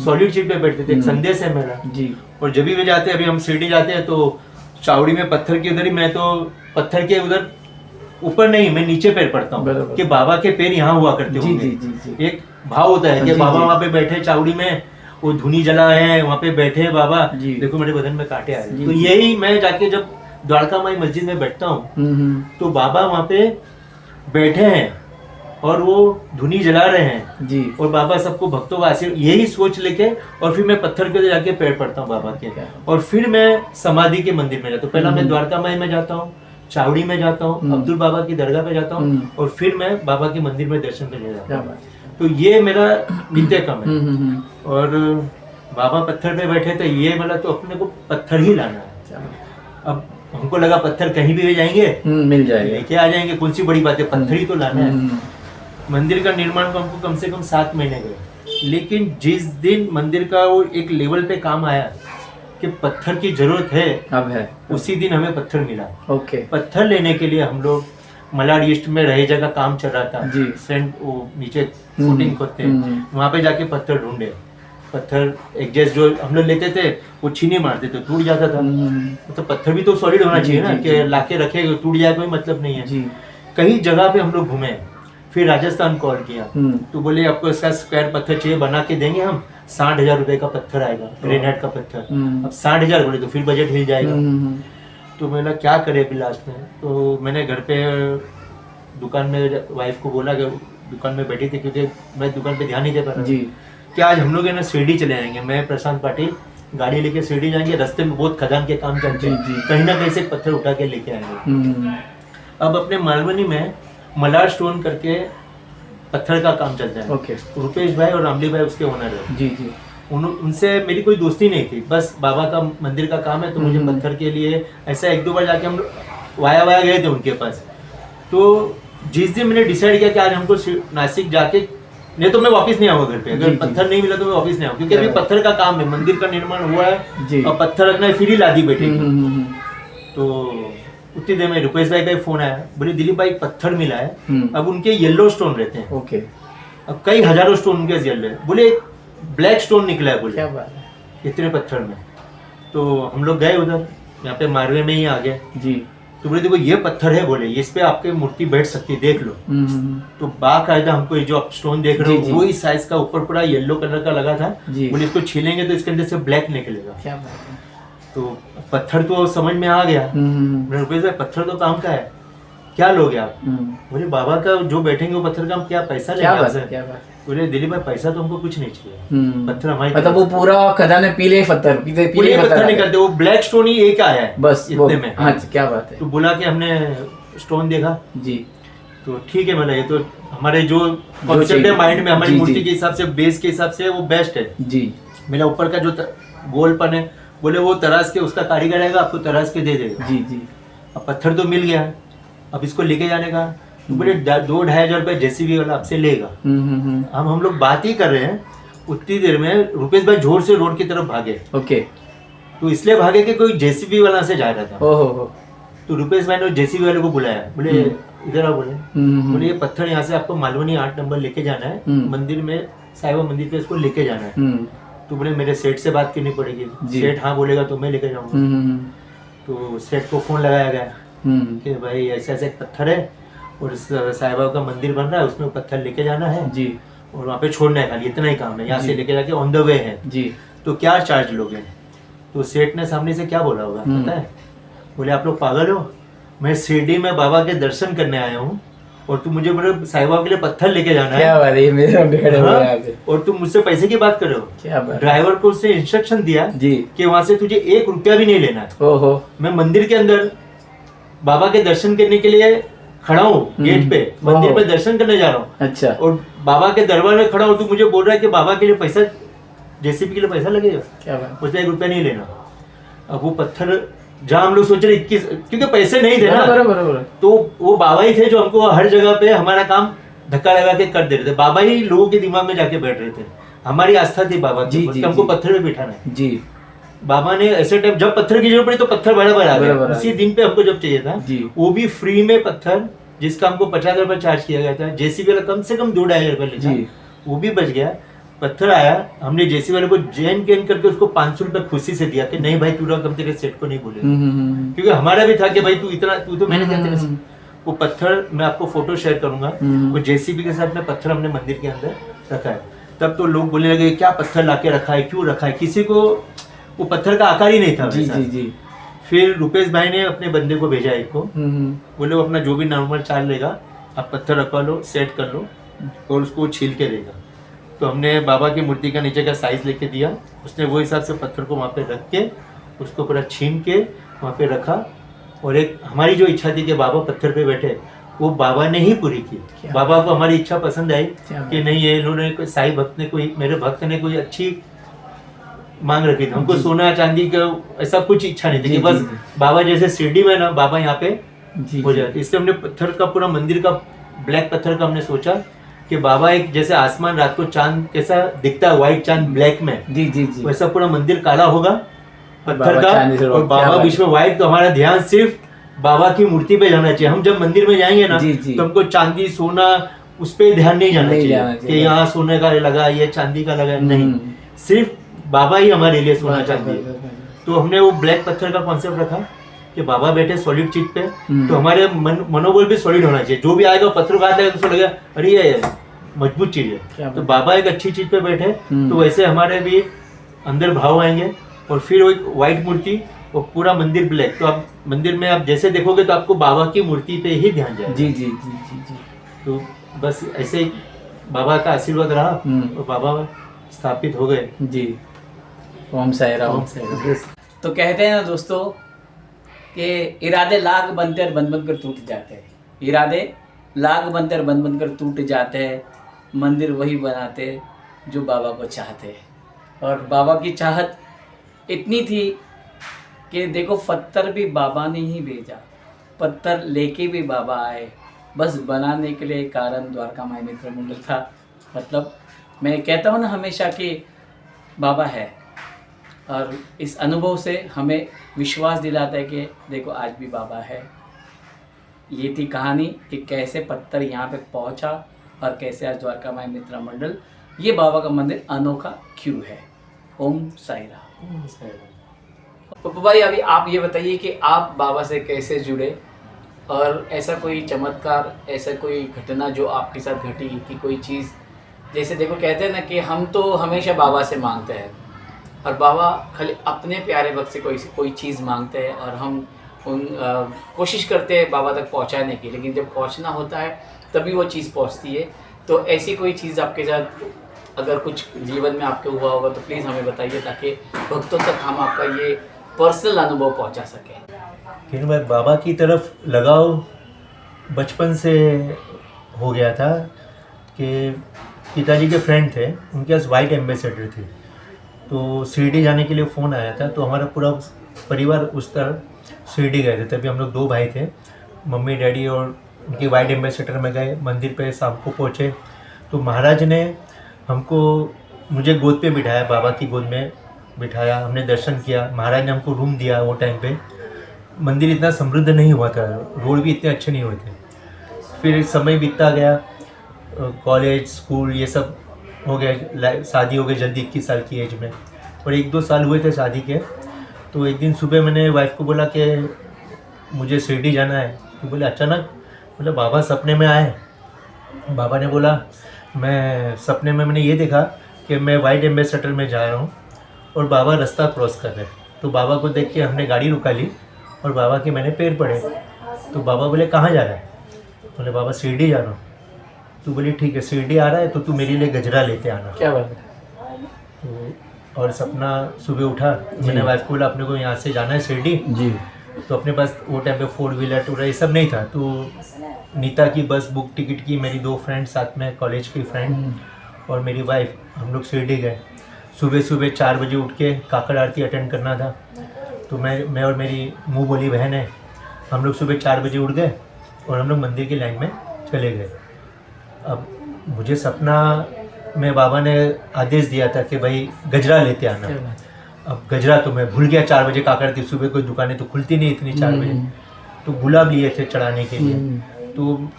सॉलिड चीज पे बैठते थे, एक संदेश है मेरा। जी और जब भी जाते हैं, अभी हम शिरडी जाते हैं तो चावड़ी में पत्थर के उधर ही, मैं तो पत्थर के उधर ऊपर नहीं, मैं नीचे पैर पड़ता हूँ बराबर। कि बाबा के पैर यहाँ हुआ करते जी होंगे। जी जी जी एक भाव होता है कि जी, बाबा जी। वहाँ पे बैठे चावड़ी में, वो धुनी जला है, वहाँ पे बैठे हैं बाबा, जी। देखो मेरे बदन में कांटे आ रहे हैं। जी, तो जी। यही मैं जाके जब द्वारका माई मस्जिद में बैठता हूँ, तो बाबा वहाँ पे बैठे हैं और वो धुनी जला रहे हैं, जी और बाबा सबको भक्तों का आशीर्वाद, यही सोच लेके, और फिर मैं पत्थर के जाके पैर पड़ता हूँ बाबा के, और फिर मैं समाधि के मंदिर में जाता हूँ। पहला मैं द्वारका माई में जाता हूँ, चावड़ी में जाता हूँ, अब्दुल बाबा की दरगाह पे जाता हूँ, और फिर मैं बाबा के मंदिर में दर्शन करने जाता क्या हूँ। बात। तो ये मेरा नित्य क्रम है। और बाबा पत्थर पे बैठे, तो ये वाला तो अपने को पत्थर ही लाना है। अब हमको लगा पत्थर कहीं भी ले जाएंगे, मिल जाएगा। लेके आ जाएंगे, कौन सी बड़ी बात है, पत्थर ही तो लाना है। मंदिर का निर्माण को हमको कम से कम 7 महीने गए, लेकिन जिस दिन मंदिर का वो एक लेवल पे काम आया कि पत्थर की जरूरत है, अब है। उसी दिन हमें पत्थर मिला। ओके। पत्थर लेने के लिए हम लोग मलाड ईस्ट में रहे जगह काम चल रहा था, जी। सेंट वो नीचे फुटिंग खोदते हैं, वहाँ पे जाके पत्थर ढूंढे। पत्थर एडजस्ट जो हम लोग लेते थे, वो छीनी मारते थे, टूट जाता था। तो पत्थर भी तो सॉलिड होना चाहिए ना, जी, कि लाके रखे टूट जाए, कोई मतलब नहीं है। जी कई जगह पे हम लोग घूमे, फिर राजस्थान कॉल किया, तो बोले आपको इसका स्क्वायर पत्थर चाहिए, बना के देंगे हम, 60,000 रुपए का पत्थर आएगा, ग्रेनाइट का पत्थर। अब 60,000 बोले तो फिर बजट हिल जाएगा। तो मैंने क्या करे अभी लास्ट में, तो मैंने घर पे दुकान में वाइफ को बोला कि दुकान में बैठी थी, क्योंकि मैं दुकान पे ध्यान नहीं दे पा रहा जी। कि आज हम लोग है ना शिरडी चले जाएंगे, मैं प्रशांत पाटिल गाड़ी लेके शिरडी जाएंगे, रास्ते में बहुत खदान के काम चलते हैं, कहीं ना कहीं से पत्थर उठा के लेके आएंगे। अब अपने मालवनी में मलार स्टोन करके पत्थर का काम चलता है। ओके। रुपेश भाई और रामली भाई उसके ओनर है। जी जी। उनसे मेरी कोई दोस्ती नहीं थी, बस बाबा का मंदिर का काम है, तो मुझे पत्थर के लिए ऐसा 1-2 बार जाके हम वाया गए थे उनके पास। तो जिस दिन मैंने डिसाइड किया कि आज हमको नासिक जाके, नहीं तो मैं वापस नहीं आऊंगा घर पे, अगर पत्थर नहीं मिला तो मैं वापस नहीं आऊंगा, क्योंकि अभी पत्थर का काम है, मंदिर का निर्माण हुआ है और पत्थर रखना है, फिर ही लादी बैठेगी। तो उतनी देर में रुपेश भाई का फोन आया, बोले दिलीप भाई पत्थर मिला है, अब उनके येलो स्टोन रहते हैं। ओके। अब कई हजारों स्टोन उनके येलो है, बोले ब्लैक स्टोन निकला है, बोले क्या बात है, इतने पत्थर में। तो हम लोग गए उधर, यहाँ पे मारवे में ही आ गए। जी। तो बोले देखो ये पत्थर है, बोले इस पे आपके मूर्ति बैठ सकती है, देख लो। तो बाकायदा हमको ये जो आप स्टोन देख रहे हो वही साइज का, ऊपर पूरा येलो कलर का लगा था। बोले इसको छीलेंगे तो इसके अंदर से ब्लैक निकलेगा। क्या बात है। तो पत्थर तो समझ में आ गया। रुपेश भाई पत्थर तो काम का है, क्या लोगे आप? बोले बाबा का जो बैठेंगे वो पत्थर का, हम क्या पैसा लेंगे आपसे? बोले दिलीप भाई पैसा तो हमको कुछ नहीं चाहिए, पत्थर हमारी, मतलब वो पूरा खदान में पीले पत्थर पत्थर निकलते, वो ब्लैक स्टोन ही एक आया है बस इतने में। हाँ क्या बात है। तो बोला कि हमने स्टोन देखा जी, तो ठीक है, मतलब ये तो हमारे जो कॉन्सेप्ट है माइंड में, हमारी मूर्ति के हिसाब से, बेस के हिसाब से वो बेस्ट है जी। मेरा ऊपर का जो गोलपन है, बोले वो तराश के, उसका कारीगर आएगा आपको तराश के दे देगा। जी जी। अब पत्थर तो मिल गया, अब इसको लेके जाने का, तो बोले 2-2.5 हजार रुपये जेसीबी वाला आपसे लेगा। हम लोग बात ही कर रहे हैं, उतनी देर में रुपेश भाई जोर से रोड की तरफ भागे। ओके। तो इसलिए भागे कि कोई जेसीबी वाला से जा रहा था। ओहो। तो रुपेश भाई ने जेसीबी वाले को बुलाया, बोले इधर आओ, बोले ये पत्थर यहाँ से आपको मालवनी 8 नंबर लेके जाना है, मंदिर में साईं मंदिर पे इसको लेके जाना है। तो बोले मेरे सेठ से बात करनी पड़ेगी, सेठ हाँ बोलेगा तो मैं लेके जाऊंगा। तो सेठ को फोन लगाया गया कि भाई ऐसा ऐसा एक पत्थर है और साईं बाबा का मंदिर बन रहा है, उसमें पत्थर लेके जाना है जी, और वहाँ पे छोड़ना है, खाली इतना ही काम है, यहाँ से लेके जाके ऑन द वे है जी, तो क्या चार्ज लोगे? तो सेठ ने सामने से क्या बोला होगा पता है? बोले आप लोग पागल हो, मैं शिरडी में बाबा के दर्शन करने आया हूँ और तुम मुझे बोले साईं बाबा के लिए पत्थर लेके जाना है। क्या बात है, मेरे और तुम मुझसे पैसे की बात कर रहे हो? क्या बात? ड्राइवर को उसने इंस्ट्रक्शन दिया जी कि वहां से तुझे 1 रुपया भी नहीं लेना है। ओहो। मैं मंदिर के अंदर बाबा के दर्शन करने के लिए खड़ा हूँ, गेट पे मंदिर पे दर्शन करने जा रहा हूँ। अच्छा। और बाबा के दरबार में खड़ा हूँ, तू मुझे बोल रहा है कि बाबा के लिए पैसा, जेसीबी के लिए पैसा लगेगा? क्या बात? मुझे 1 रुपया नहीं लेना। अब वो पत्थर जहाँ हम लोग सोच रहे 21, क्योंकि पैसे नहीं थे ना, बराबर, तो वो बाबा ही थे जो हमको हर जगह पे हमारा काम धक्का लगा के कर दे रहे थे। बाबा ही लोगों के दिमाग में जाके बैठ रहे थे, हमारी आस्था थी बाबा की, हमको पत्थर पे बिठाना है जी। बाबा ने ऐसे टाइम जब पत्थर की जरूरत पड़ी तो पत्थर बराबर आ गया, उसी दिन पे हमको जब चाहिए था वो भी फ्री में पत्थर, जिसका हमको 50 रुपये चार्ज किया गया था, जेसीबी वाला कम से कम 2-2.5 रुपये लेता, वो भी बच गया। पत्थर आया, हमने जेसी वाले को जैन करके उसको 500 रुपए खुशी से दिया कि नहीं भाई तू कम तेरे सेट को नहीं बोले, क्योंकि हमारा भी था कि भाई तू इतना, तू तो मैंने क्या वो पत्थर मैं आपको फोटो शेयर करूंगा, वो जेसीबी के साथ में पत्थर हमने मंदिर के अंदर रखा है। तब तो लोग बोलने लगे क्या पत्थर लाके रखा है, क्यों रखा है, किसी को वो पत्थर का आकार ही नहीं था। जी जी जी। फिर रुपेश भाई ने अपने बंदे को भेजा एक को, बोले वो अपना जो भी नॉर्मल चार्ज लेगा आप पत्थर रखवा लो, सेट कर लो और उसको छील के देगा। तो हमने बाबा की मूर्ति का नीचे का साइज लेके दिया, उसने वो हिसाब से पत्थर को वहाँ पे रख के उसको पूरा छीन के वहाँ पे रखा। और एक हमारी जो इच्छा थी कि बाबा पत्थर पे बैठे, वो बाबा ने ही पूरी की। बाबा को हमारी इच्छा पसंद आई कि नहीं ये इन्होंने साईं भक्त ने कोई, मेरे भक्त ने कोई अच्छी मांग रखी थी, हमको सोना चांदी का ऐसा कुछ इच्छा नहीं थी कि बस बाबा जैसे शिरडी में ना बाबा यहाँ पे हो जाते। इसलिए हमने पत्थर का पूरा मंदिर का ब्लैक पत्थर का हमने सोचा कि बाबा एक जैसे आसमान रात को चांद कैसा दिखता है, व्हाइट चांद ब्लैक में, जी जी जी, वैसा पूरा मंदिर काला होगा पत्थर का और बाबा बीच में व्हाइट। तो हमारा ध्यान सिर्फ बाबा की मूर्ति पे जाना चाहिए। हम जब मंदिर में जाएंगे ना तो हमको चांदी सोना उस पे ध्यान नहीं जाना चाहिए कि यहाँ सोने का लगा, ये चांदी का लगा, नहीं, सिर्फ बाबा ही हमारे लिए सोना चांदी। तो हमने वो ब्लैक पत्थर का कॉन्सेप्ट रखा कि बाबा बैठे सॉलिड चीज पे, तो हमारे मनोबल भी सॉलिड होना चाहिए। जो भी आएगा पत्थर खाता है तो लगेगा अरे ये मजबूत चीज है। तो बाबा एक अच्छी चीज पे बैठे तो वैसे हमारे भी अंदर भाव आएंगे। और फिर वो एक व्हाइट मूर्ति और पूरा मंदिर ब्लैक, तो आप मंदिर में आप जैसे देखोगे तो आपको बाबा की मूर्ति पे ही ध्यान जाएगा। जी जी जी जी जी। तो बस ऐसे ही बाबा का आशीर्वाद रहा और बाबा स्थापित हो गए। जी। ओम साई राम। ओम साई राम। तो कहते हैं ना दोस्तों कि इरादे लाख बनते और बन कर टूट जाते हैं। इरादे लाख बनते और बन कर टूट जाते हैं। मंदिर वही बनाते जो बाबा को चाहते हैं। और बाबा की चाहत इतनी थी कि देखो पत्थर भी बाबा ने ही भेजा, पत्थर लेके भी बाबा आए, बस बनाने के लिए कारण द्वारका माई मित्र मंडल था। मतलब मैं कहता हूँ ना हमेशा कि बाबा है, और इस अनुभव से हमें विश्वास दिलाता है कि देखो आज भी बाबा है। ये थी कहानी कि कैसे पत्थर यहाँ पे पहुँचा और कैसे आज द्वारका माई मित्र मंडल ये बाबा का मंदिर अनोखा क्यों है। ओम साई राम। पप्पू भाई अभी आप ये बताइए कि आप बाबा से कैसे जुड़े, और ऐसा कोई चमत्कार, ऐसा कोई घटना जो आपके साथ घटी कि कोई चीज़, जैसे देखो कहते हैं ना कि हम तो हमेशा बाबा से मांगते हैं और बाबा खाली अपने प्यारे भक्त से कोई चीज़ मांगते हैं और हम कोशिश करते हैं बाबा तक पहुंचाने की, लेकिन जब पहुंचना होता है तभी वो चीज़ पहुंचती है। तो ऐसी कोई चीज़ आपके साथ अगर कुछ जीवन में आपके हुआ होगा तो प्लीज़ हमें बताइए, ताकि भक्तों तक हम आपका ये पर्सनल अनुभव पहुंचा सकें। फिर मैं बाबा की तरफ लगाव बचपन से हो गया था कि पिताजी के फ्रेंड थे, उनके पास वाइट एम्बेसडर थी, तो शिरडी जाने के लिए फ़ोन आया था। तो हमारा पूरा परिवार उस तरह शिरडी गए थे। तभी हम लोग 2 भाई थे, मम्मी डैडी, और उनकी वाइट एम्बेसडर में गए। मंदिर पे शाम को पहुँचे तो महाराज ने मुझे गोद पे बिठाया, बाबा की गोद में बिठाया, हमने दर्शन किया। महाराज ने हमको रूम दिया। वो टाइम पे मंदिर इतना समृद्ध नहीं हुआ था, रोड भी इतने अच्छे नहीं हुए थे। फिर समय बीतता गया, कॉलेज स्कूल ये सब हो गया, शादी हो गई जल्दी 21 साल की एज में, और 1-2 साल हुए थे शादी के। तो एक दिन सुबह मैंने वाइफ को बोला कि मुझे शिरडी जाना है। तो बोले अचानक, बोले बाबा सपने में आए। बाबा ने बोला मैं सपने में मैंने ये देखा कि मैं वाइट एम्बेसडर में जा रहा हूँ और बाबा रास्ता क्रॉस कर रहे हैं। तो बाबा को देख के हमने गाड़ी रुका ली और बाबा के मैंने पैर पड़े। तो बाबा बोले कहाँ जा रहा है? बोले बाबा शिरडी जा रहा हूँ। तो बोली ठीक है, शिरडी आ रहा है तो तू मेरे लिए गजरा लेते आना। क्या बात है। तो और सपना सुबह उठा, मैंने वाइफ को बोला अपने को यहाँ से जाना है शिरडी जी। तो अपने पास वो टाइम पे 4 व्हीलर टूर ये सब नहीं था। तो नीता की बस बुक टिकट की, मेरी 2 फ्रेंड साथ में, कॉलेज की फ्रेंड और मेरी वाइफ, हम लोग शिरडी गए। सुबह सुबह 4 बजे उठ के काकड़ आरती अटेंड करना था। तो मैं और मेरी मुँह बोली बहन है, हम लोग सुबह 4 बजे उठ गए और हम लोग मंदिर की लाइन में चले गए। अब मुझे सपना में बाबा ने आदेश दिया था कि भाई गजरा लेते आना। अब गजरा तो मैं भूल गया, 4 बजे काकड़ थी, सुबह कोई दुकानें तो खुलती नहीं इतनी 4 बजे। तो गुलाब लिए थे चढ़ाने के लिए। तो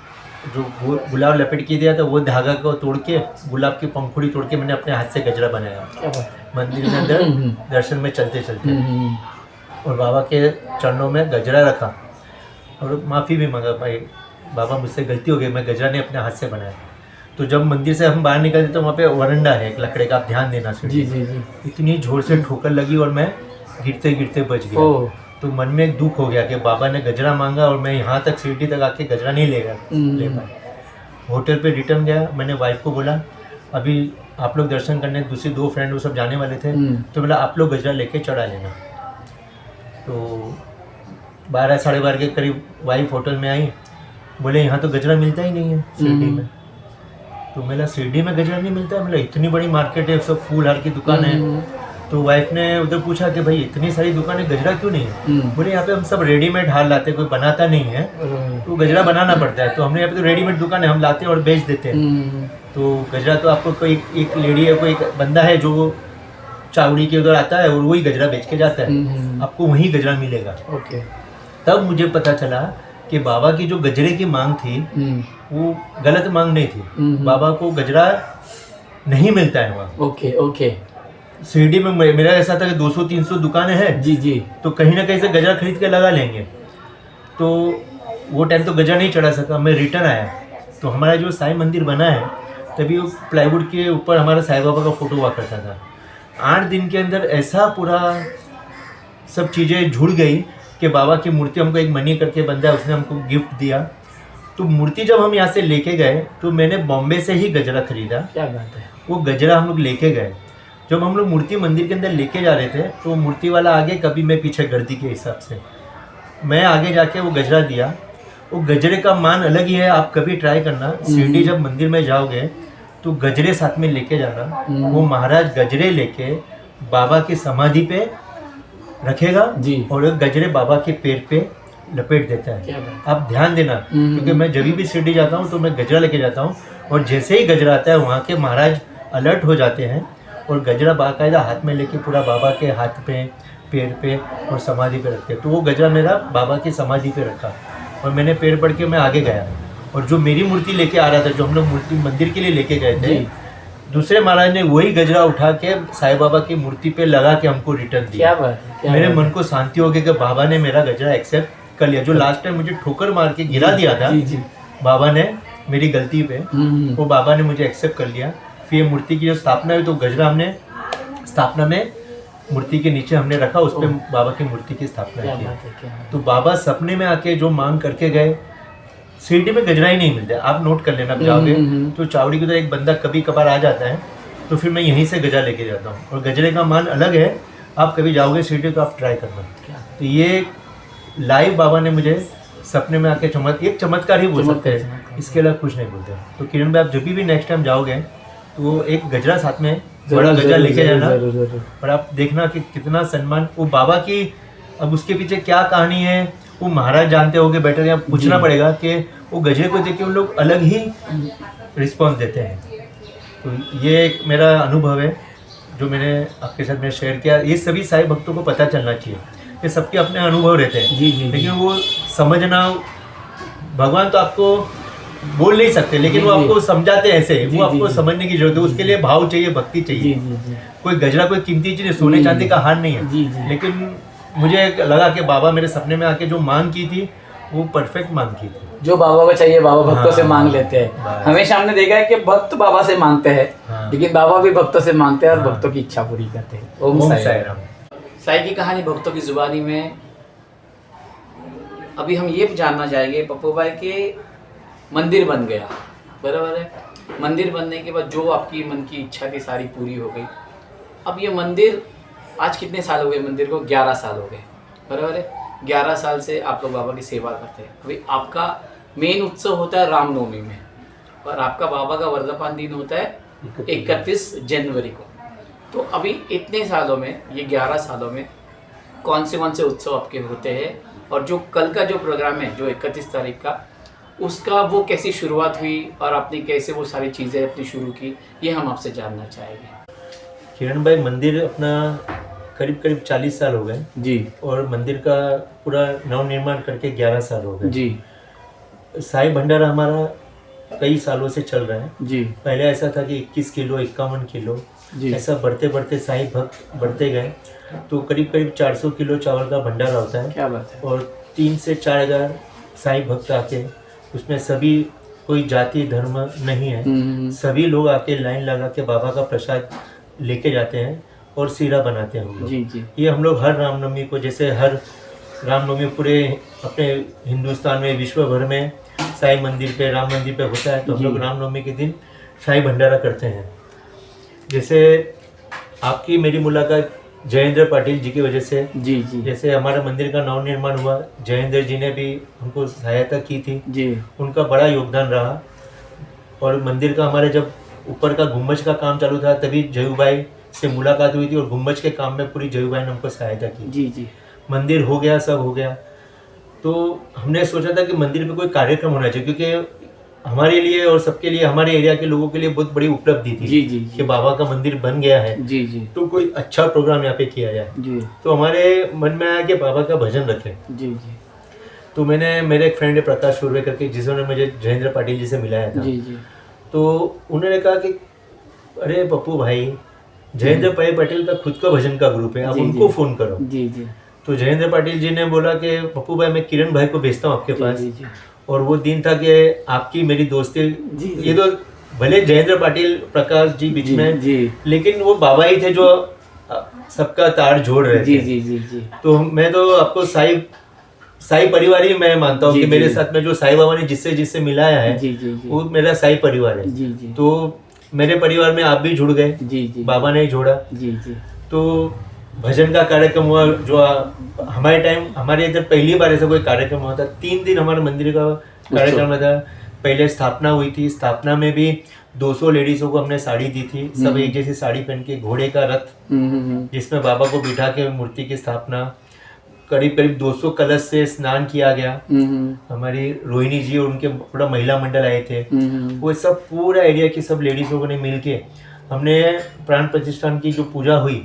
जो गुलाब लपेट के दिया था वो धागा को तोड़ के, गुलाब की पंखुड़ी तोड़ के मैंने अपने हाथ से गजरा बनाया मंदिर के अंदर दर्शन में चलते चलते, और बाबा के चरणों में गजरा रखा और माफ़ी भी मांगा, भाई बाबा मुझसे गलती हो गई, मैं गजरा नहीं अपने हाथ से बनाया। तो जब मंदिर से हम बाहर निकलते तो वहाँ पे वरंडा है एक लकड़े का, आप ध्यान देना। जी जी जी। इतनी जोर से ठोकर लगी और मैं गिरते गिरते बच गया। तो मन में एक दुख हो गया कि बाबा ने गजरा मांगा और मैं यहाँ तक शिरडी तक आके गजरा नहीं ले पाया। होटल पे रिटर्न गया, मैंने वाइफ को बोला अभी आप लोग दर्शन करने, दूसरी 2 फ्रेंड वो सब जाने वाले थे, तो बोला आप लोग गजरा लेके चढ़ा लेना। तो 12 साढ़े 12 के करीब वाइफ होटल में आई, बोले यहाँ तो गजरा मिलता ही नहीं है शिरडी में। तो मेरा शिरडी में गजरा नहीं मिलता है? मतलब इतनी बड़ी मार्केट है, सब फूल हार की दुकान है। तो वाइफ ने उधर पूछा कि भाई इतनी सारी दुकानें, गजरा क्यों नहीं है? बोले यहाँ पे हम सब रेडीमेड हार लाते, कोई बनाता नहीं है, तो गजरा बनाना पड़ता है। तो हमने यहाँ पे तो रेडीमेड दुकान है, हम लाते हैं और बेच देते हैं। तो गजरा तो आपको कोई एक लेडी है, कोई एक बंदा है जो चावड़ी के उधर आता है और वही गजरा बेच के जाता है, आपको वहीं गजरा मिलेगा। ओके। तब मुझे पता चला कि बाबा की जो गजरे की मांग थी वो गलत मांग नहीं थी। बाबा को गजरा नहीं मिलता है वहाँ। Okay okay. शिरडी में मेरा ऐसा था कि 200-300 दुकानें हैं, जी जी तो कहीं ना कहीं से गजरा खरीद के लगा लेंगे। तो वो टाइम तो गजरा नहीं चढ़ा सका, मैं रिटर्न आया। तो हमारा जो साईं मंदिर बना है, तभी वो प्लाईवुड के ऊपर हमारा साईं बाबा का फोटो हुआ करता था। 8 दिन के अंदर ऐसा पूरा सब चीज़ें जुड़ गई कि बाबा की मूर्ति हमको एक मनी करके बंदा है, उसने हमको गिफ्ट दिया। तो मूर्ति जब हम यहाँ से लेके गए तो मैंने बॉम्बे से ही गजरा खरीदा। क्या बात है। वो गजरा हम लोग लेके गए। जब हम लोग मूर्ति मंदिर के अंदर लेके जा रहे थे तो मूर्ति वाला आगे, कभी मैं पीछे गर्दी के हिसाब से मैं आगे जाके वो गजरा दिया। वो गजरे का मान अलग ही है, आप कभी ट्राई करना। शिरडी जब मंदिर में जाओगे तो गजरे साथ में लेके जाना। वो महाराज गजरे लेके बाबा की समाधि पे रखेगा जी। और गजरे बाबा के पैर पे लपेट देता है। क्या बात। आप ध्यान देना, क्योंकि मैं जब भी शिरडी जाता हूँ तो मैं गजरा लेके जाता हूँ, और जैसे ही गजरा आता है वहाँ के महाराज अलर्ट हो जाते हैं और गजरा बाकायदा हाथ में लेके पूरा बाबा के हाथ पे, पैर पे और समाधि पे रखते हैं। तो वो गजरा मेरा बाबा की समाधि पे रखा और मैंने पैर पड़ के मैं आगे गया। और जो मेरी मूर्ति लेके आ रहा था, जो हम लोग मूर्ति मंदिर के लिए लेके गए थे, दूसरे महाराज ने वही गजरा उठा के साईं बाबा की मूर्ति पे लगा के हमको रिटर्न दिया। क्या बात है। मेरे मन को शांति हो गई कि बाबा ने मेरा गजरा एक्सेप्ट कर लिया। जो लास्ट टाइम मुझे ठोकर मार के गिरा दिया था, जी जी बाबा ने मेरी गलती पे, वो बाबा ने मुझे एक्सेप्ट कर लिया। फिर ये मूर्ति की जो स्थापना हुई तो गजरा हमने स्थापना में मूर्ति के नीचे हमने रखा, उस पर बाबा की मूर्ति की स्थापना क्या की। बात है, क्या तो बाबा सपने में आके जो मांग करके गए, शिरडी में गजरा ही नहीं मिलता है। आप नोट कर लेना, आप जाओगे तो चावड़ी की तरह एक बंदा कभी कभार आ जाता है, तो फिर मैं यहीं से गजरा लेके जाता हूँ। और गजरे का मान अलग है, आप कभी जाओगे शिरडी तो आप ट्राई करना। तो ये लाइव बाबा ने मुझे सपने में आके एक चमत्कार ही बोल सकते हैं, इसके अलावा कुछ नहीं बोलते। तो किरण भाई, आप जब भी नेक्स्ट टाइम जाओगे तो एक गजरा साथ में, बड़ा गजरा लेके जाना, और आप देखना कि कितना सम्मान वो बाबा की। अब उसके पीछे क्या कहानी है वो महाराज जानते होंगे बेटर, यहाँ पूछना पड़ेगा कि वो गजरे को देख के उन लोग अलग ही रिस्पॉन्स देते हैं। तो ये एक मेरा अनुभव है जो मैंने आपके साथ में शेयर किया। ये सभी साईं भक्तों को पता चलना चाहिए कि सबके अपने अनुभव रहते हैं। जी जी। लेकिन वो समझना, भगवान तो आपको बोल नहीं सकते, लेकिन वो आपको समझाते हैं ऐसे, वो आपको समझने की जरूरत है। उसके लिए भाव चाहिए, भक्ति चाहिए। कोई गजरा कोई कीमती चीज, सोने चांदी का हार नहीं है। लेकिन मुझे लगा कि बाबा मेरे सपने में आके जो मांग की थी वो परफेक्ट मांग की थी। जो बाबा को चाहिए बाबा भक्तों से हाँ, मांग लेते हैं। बस। हमेशा हमने देखा है कि भक्त बाबा से मांगते हैं, हाँ। लेकिन बाबा भी भक्तों से मांगते हैं और हाँ। भक्तों की इच्छा पूरी करते हैं। ओम साईं साईं राम। राम। साईं की कहानी भक्तों की जुबानी में अभी हम ये जानना चाहेंगे पप्पू भाई के मंदिर बन गया, बराबर है। मंदिर बनने के बाद जो आपकी मन की इच्छा थी सारी पूरी हो गई। अब ये मंदिर आज कितने साल हो गए मंदिर को? 11 साल हो गए, बराबर है। 11 साल से आप लोग बाबा की सेवा करते हैं। अभी आपका मेन उत्सव होता है रामनवमी में, और आपका बाबा का वर्धापन दिन होता है 31 जनवरी को। तो अभी इतने सालों में, ये 11 सालों में कौन से उत्सव आपके होते हैं, और जो कल का जो प्रोग्राम है जो 31 तारीख का, उसका वो कैसी शुरुआत हुई और आपने कैसे वो सारी चीज़ें अपनी शुरू की, ये हम आपसे जानना चाहेंगे। किरण भाई, मंदिर अपना करीब करीब 40 साल हो गए जी। और मंदिर का पूरा नवनिर्माण करके 11 साल हो गए जी साईं भंडारा हमारा कई सालों से चल रहा है। जी। पहले ऐसा था कि 21 किलो 51 किलो जी। ऐसा बढ़ते बढ़ते साईं भक्त बढ़ते गए, तो करीब करीब 400 किलो चावल का भंडारा होता है। क्या बात है। और 3 से 4 हज़ार साईं भक्त आके, उसमें सभी कोई जाति धर्म नहीं है, सभी लोग आके लाइन लगा के बाबा का प्रसाद लेके जाते हैं और सीरा बनाते हैं हम लोग। जी जी। ये हम लोग हर रामनवमी को, जैसे हर रामनवमी पूरे अपने हिंदुस्तान में, विश्व भर में साईं मंदिर पे, राम मंदिर पे होता है, तो हम लोग रामनवमी के दिन साईं भंडारा करते हैं। जैसे आपकी मेरी मुलाकात जयेंद्र पाटिल जी की वजह से, जी जी। जैसे हमारा मंदिर का नवनिर्माण हुआ, जयेंद्र जी ने भी हमको सहायता की थी, जी। उनका बड़ा योगदान रहा। और मंदिर का हमारे जब ऊपर का गुम्बज का काम चालू था तभी जयू भाई से मुलाकात हुई थी, और गुम्बज के काम में पूरी जयू भाई ने हमको सहायता की। जी जी। मंदिर हो गया, सब हो गया, तो हमने सोचा था कि मंदिर में कोई कार्यक्रम होना चाहिए, क्योंकि हमारे लिए और सबके लिए, हमारे एरिया के लोगों के लिए बहुत बड़ी उपलब्धि थी। जी जी। कि बाबा का मंदिर बन गया है, जी जी। तो कोई अच्छा प्रोग्राम यहाँ पे किया जाए। जी तो हमारे मन में आया कि बाबा का भजन रखें। जी। जी तो मैंने, मेरे एक फ्रेंड है प्रकाश सुरवे करके, जिन्होंने मुझे जयेंद्र पाटिल जी से मिलाया था, जी। जी तो उन्होंने कहा कि अरे पप्पू भाई, जयेंद्र भाई पटेल का खुद का भजन का ग्रुप है, आप जी, उनको जी। फोन करो। जी जी तो जयेंद्र पाटिल जी ने बोला कि पप्पू भाई मैं किरण भाई को भेजता हूँ आपके पास। जी जी और वो दिन था कि आपकी मेरी दोस्ती, जी, जी। ये तो भले जयेंद्र पाटिल प्रकाश जी बीच जी, में, जी। लेकिन वो बाबा ही थे जो सबका तार जोड़ रहे जी थे। जी जी जी तो मैं तो आपको साई परिवार ही मैं मानता हूँ जी, कि जी। मेरे साथ में जो साई बाबा ने जिससे जिससे मिलाया है जी जी जी वो मेरा साई परिवार है। जी जी तो मेरे परिवार में आप भी जुड़ गए, जी जी बाबा ने ही जोड़ा। जी जी तो भजन का कार्यक्रम हुआ जो हमारे टाइम, हमारे इधर पहली बार ऐसा कोई कार्यक्रम हुआ था। 3 दिन हमारे मंदिर का कार्यक्रम था। पहले स्थापना हुई थी, स्थापना में भी 200 लेडीजों को हमने साड़ी दी थी, सब एक जैसी साड़ी पहन के, घोड़े का रथ जिसमें बाबा को बिठा के मूर्ति की स्थापना, करीब करीब 200 कलश से स्नान किया गया। हमारी रोहिणी जी और उनके पूरा महिला मंडल आए थे। वो सब पूरा एरिया की सब लेडीजों ने मिलके हमने प्राण प्रतिष्ठान की जो पूजा हुई,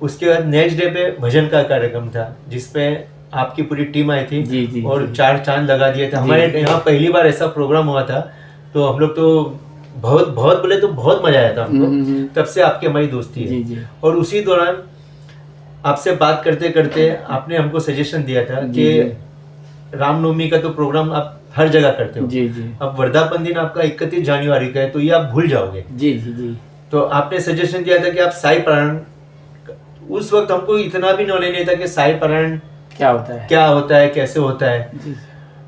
उसके बाद नेक्स्ट डे पे भजन का कार्यक्रम था जिसमें आपकी पूरी टीम आई थी। जी, जी, और जी। 4 चांद लगा दिए थे। हमारे यहाँ पहली बार ऐसा प्रोग्राम हुआ था, तो हम लोग तो बहुत बहुत बोले तो बहुत मजा आया था हमको। तब से आपकी हमारी दोस्ती जी, है। जी। और उसी दौरान आपसे बात करते करते आपने हमको सजेशन दिया था जी, कि रामनवमी का तो प्रोग्राम आप हर जगह करते हो, जी जी अब वर्धापन दिन आपका 31 जनवरी का है, तो ये आप भूल जाओगे। जी जी जी तो आपने सजेशन दिया था कि आप साई पारायण, उस वक्त हमको इतना भी नॉलेज नहीं था कि साई पारायण क्या होता है। क्या होता है, कैसे होता है। जी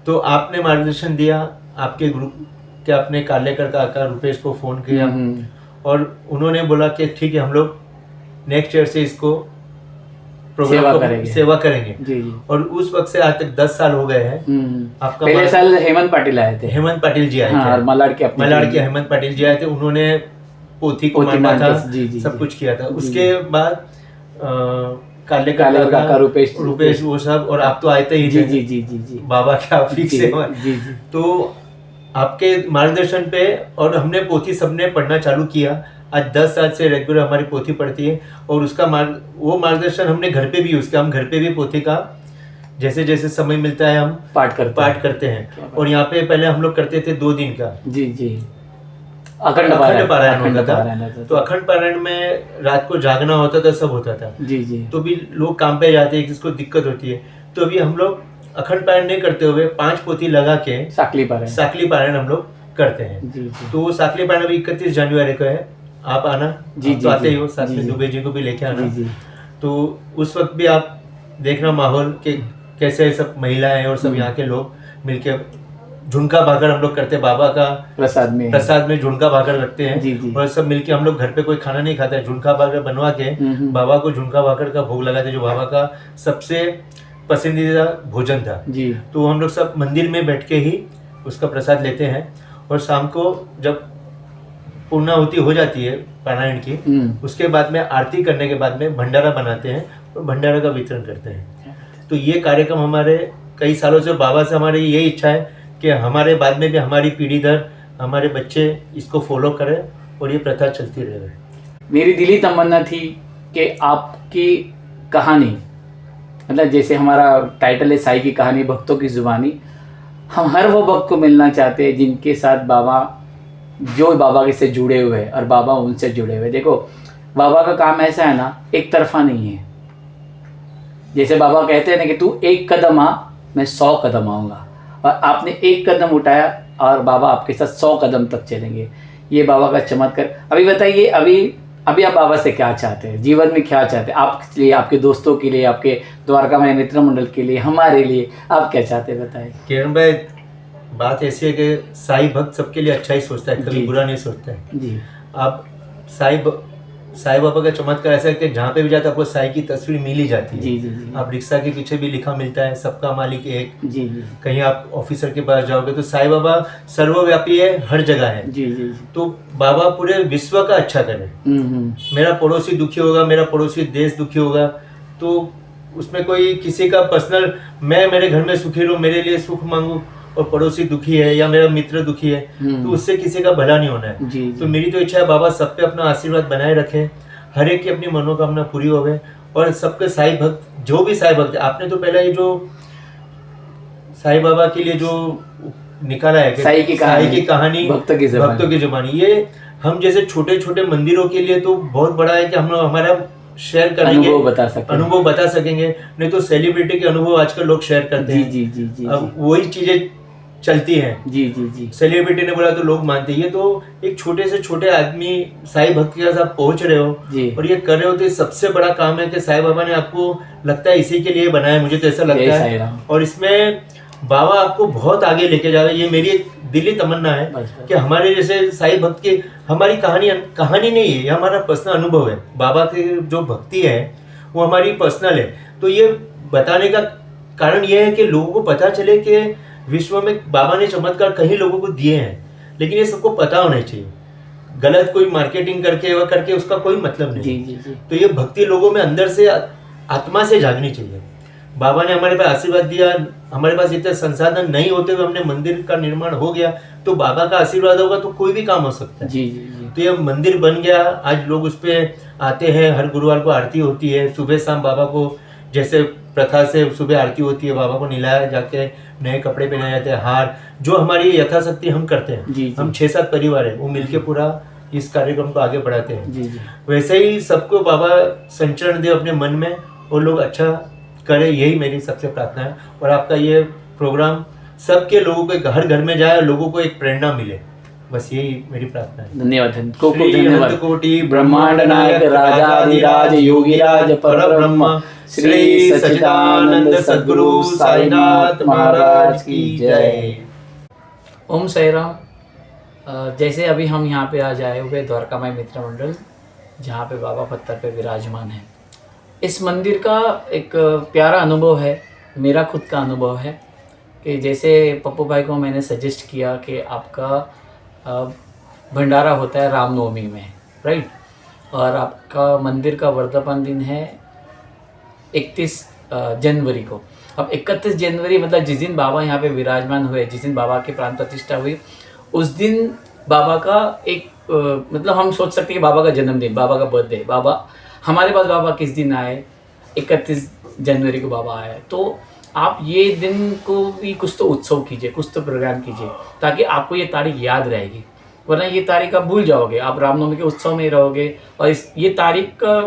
तो आपने मार्गदर्शन दिया, आपके ग्रुप के अपने कालेकर का आका रुपेश को फोन किया और उन्होंने बोला कि ठीक है हम लोग नेक्स्ट ईयर से इसको प्रोग्राम सेवा को करेंगे। सेवा करेंगे। जी जी और उस वक्त से आज तक 10 साल हो गए हैं। आपका पहले साल हेमंत पाटिल आए थे। हेमंत पाटिल जी आए हाँ, और थे, मलाड के अपने मलाड के हेमंत पाटिल जी आए थे। उन्होंने पोथी को पोथी माना था, मानते, जी, जी, सब जी। कुछ किया था। जी, उसके बाद कालेकर कालेकर काका, रुपेश वो सब, और आप तो आते ही जी थे जी जी जी जी बाबा के ऑफिस जी से। जी जी तो आपके मार्गदर्शन पे और हमने पोथी सबने पढ़ना चालू किया। आज 10 साल से रेगुलर हमारी पोथी पढ़ती है और उसका वो मार्गदर्शन हमने घर पे भी यूज किया। हम घर पे भी पोथी का जैसे जैसे समय मिलता है हम पाठ करते हैं। और यहाँ पे पहले हम लोग करते थे 2 दिन का जी जी अखंड पारायण अखंड होता पारायण था। होता तो अखंड पारायण में रात को जागना होता था, सब होता था। जी जी तो भी लोग काम पे जाते हैं, किसको दिक्कत होती है, तो अभी हम लोग अखंड पारायण नहीं करते हुए 5 पोथी लगा के साकली पारायण साकली पारायण हम लोग करते हैं। जी जी तो वो साकली पारायण अभी 31 जनवरी को है। आप आना, जी, आप जी, तो आते जी, ही हो, साथ जी, में जी। दुबे जी को भी लेके आना। जी जी तो उस वक्त भी आप देखना माहौल के कैसे सब महिलाएं और सब यहाँ के लोग मिलके झुनका भाकर हम लोग करते हैं। बाबा का प्रसाद में झुनका भाकर रखते जी, हैं जी। और सब मिलके हम लोग घर पे कोई खाना नहीं खाता है, झुनका भाकर बनवा के बाबा को झुनका भाकर का भोग लगाते, जो बाबा का सबसे पसंदीदा भोजन था। जी तो हम लोग सब मंदिर में बैठ के ही उसका प्रसाद लेते हैं। और शाम को जब पूर्णाहुति हो जाती है पारायण की, उसके बाद में आरती करने के बाद में भंडारा बनाते हैं और भंडारा का वितरण करते हैं। तो ये कार्यक्रम हमारे कई सालों से, बाबा से हमारी यही इच्छा है कि हमारे बाद में भी हमारी पीढ़ी दर हमारे बच्चे इसको फॉलो करें और ये प्रथा चलती रहे। मेरी दिली तमन्ना थी कि आपकी कहानी, मतलब जैसे हमारा टाइटल है साई की कहानी भक्तों की जुबानी, हम हर वो भक्त को मिलना चाहते हैं जिनके साथ बाबा, जो बाबा के से जुड़े हुए हैं और बाबा उनसे जुड़े हुए। देखो बाबा का काम ऐसा है ना, एक तरफा नहीं है। जैसे बाबा कहते हैं ना कि तू एक कदम आ, मैं 100 कदम आऊँगा, और आपने एक कदम उठाया और बाबा आपके साथ 100 कदम तक चलेंगे। ये बाबा का चमत्कार। अभी बताइए, अभी आप बाबा से क्या चाहते हैं, जीवन में क्या चाहते हैं, आपके लिए, आपके दोस्तों के लिए, आपके द्वारका में मित्र मंडल के लिए, हमारे लिए आप क्या चाहते हैं, बताइए। किरण भाई, बात ऐसी है कि साई भक्त सबके लिए अच्छा ही सोचता है, कभी जी। बुरा नहीं सोचता है। जी आप साई बाबा का चमत्कार ऐसा है कि जहाँ पे भी जाते हैं आपको साई की तस्वीर मिल ही जाती है। जी जी जी आप रिक्शा के पीछे भी लिखा मिलता है सबका मालिक एक। जी जी कहीं आप ऑफिसर के पास जाओगे तो साई बाबा सर्वव्यापी है, हर जगह है। जी जी तो बाबा पूरे विश्व का अच्छा करे। मेरा पड़ोसी दुखी होगा, मेरा पड़ोसी देश दुखी होगा, तो उसमें कोई किसी का पर्सनल, मैं मेरे घर में सुखी रहूं, मेरे लिए सुख मांगू, और पड़ोसी दुखी है या मेरा मित्र दुखी है, तो उससे किसी का भला नहीं होना है। जी तो मेरी तो इच्छा है बाबा सब पे अपना आशीर्वाद बनाए रखें, हर एक की अपनी मनोकामना पूरी होवे, और सबके साई भक्त, जो भी साई भक्त, आपने तो पहले ये जो साई बाबा के लिए जो निकाला है कि साई की कहानी, भक्तों भक्तों की जुबानी, ये हम जैसे छोटे छोटे मंदिरों के लिए तो बहुत बड़ा है कि हम लोग हमारा शेयर करेंगे, अनुभव बता सकेंगे, नहीं तो सेलिब्रिटी के अनुभव आजकल लोग शेयर करते हैं। जी जी जी अब वही चीजें चलती हैं। जी जी जी सेलिब्रिटी ने बोला तो लोग मानते हैं। ये तो एक छोटे से छोटे आदमी साईं भक्त के पास आप पहुंच रहे हो जी। और ये कर रहे हो, तो ये सबसे बड़ा काम है कि साईं बाबा ने आपको लगता है इसी के लिए बनाया, मुझे तो ऐसा लगता है। और इसमें बाबा आपको बहुत आगे लेके जा रहे हैं। ये मेरी एक दिली तमन्ना है कि हमारे जैसे साईं भक्त की हमारी कहानी नहीं है, ये हमारा पर्सनल अनुभव है। बाबा की जो भक्ति है वो हमारी पर्सनल है। तो ये बताने का कारण ये है कि लोगों को पता चले कि विश्व में बाबा ने चमत्कार कहीं लोगों को दिए हैं, लेकिन ये सबको पता होना चाहिए। गलत कोई मार्केटिंग करके वह करके उसका कोई मतलब नहीं। जी जी जी। तो ये भक्ति लोगों में अंदर से आत्मा से जागनी चाहिए। बाबा ने हमारे पास आशीर्वाद दिया, हमारे पास इतने संसाधन नहीं होते हुए हमने मंदिर का निर्माण हो गया, तो बाबा का आशीर्वाद होगा तो कोई भी काम हो सकता है। जी जी जी। तो ये मंदिर बन गया, आज लोग उस पे आते हैं, हर गुरुवार को आरती होती है, सुबह शाम बाबा को जैसे प्रथा से सुबह आरती होती है, बाबा को नहलाया जाके नए कपड़े पहनाए जाते हैं, हार, जो हमारी यथाशक्ति हम करते हैं। जी, जी। हम 6-7 परिवार है, वो मिलके पूरा इस कार्यक्रम को आगे बढ़ाते हैं। जी जी। वैसे ही सबको बाबा संचरण दे अपने मन में और लोग अच्छा करे, यही मेरी सबसे प्रार्थना है। और आपका ये प्रोग्राम सबके लोगों के घर घर में जाए और लोगों को एक प्रेरणा मिले, बस यही मेरी प्रार्थना है। धन्यवाद। श्री धन्यवाद। अनंत कोटि ब्रह्मांड नायक राजाधिराज योगीराज परब्रह्म श्री सच्चिदानंद सद्गुरु साईनाथ महाराज की जय। ओम साई राम। जैसे अभी हम यहाँ पे आज आए हुए द्वारकामाई मित्र मंडल, जहाँ पे बाबा पत्थर पे विराजमान है। इस मंदिर का एक प्यारा अनुभव है, मेरा खुद का अनुभव है कि जैसे पप्पू भाई को मैंने सजेस्ट किया कि आपका भंडारा होता है रामनवमी में, राइट, और आपका मंदिर का वर्धापन दिन है 31 जनवरी को। अब 31 जनवरी मतलब जिस दिन बाबा यहाँ पे विराजमान हुए, जिस दिन बाबा की प्राण प्रतिष्ठा हुई, उस दिन बाबा का एक मतलब हम सोच सकते हैं कि बाबा का जन्मदिन, बाबा का बर्थडे, बाबा हमारे पास बाबा किस दिन आए, 31 जनवरी को बाबा आए। तो आप ये दिन को भी कुछ तो उत्सव कीजिए, कुछ तो प्रोग्राम कीजिए, ताकि आपको ये तारीख याद रहेगी, वरना ये तारीख आप भूल जाओगे, आप रामनवमी के उत्सव में रहोगे और ये तारीख का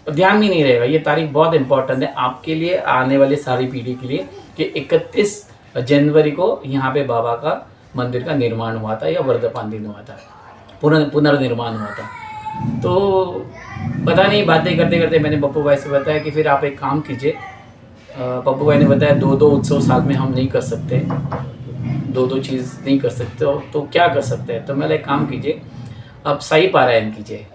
ध्यान भी नहीं रहेगा। ये तारीख बहुत इंपॉर्टेंट है आपके लिए, आने वाले सारी पीढ़ी के लिए, कि 31 जनवरी को यहाँ पे बाबा का मंदिर का निर्माण हुआ था या वर्धापन दिन हुआ था, पुनर्निर्माण हुआ था। तो पता नहीं, बातें करते करते मैंने पप्पू भाई से बताया कि फिर आप एक काम कीजिए। पप्पू भाई ने बताया 2-2 उत्सव साथ में हम नहीं कर सकते, 2-2 चीज़ नहीं कर सकते हो, तो क्या कर सकते हैं। तो मैंने एक काम कीजिए, अब साई पारायण कीजिए।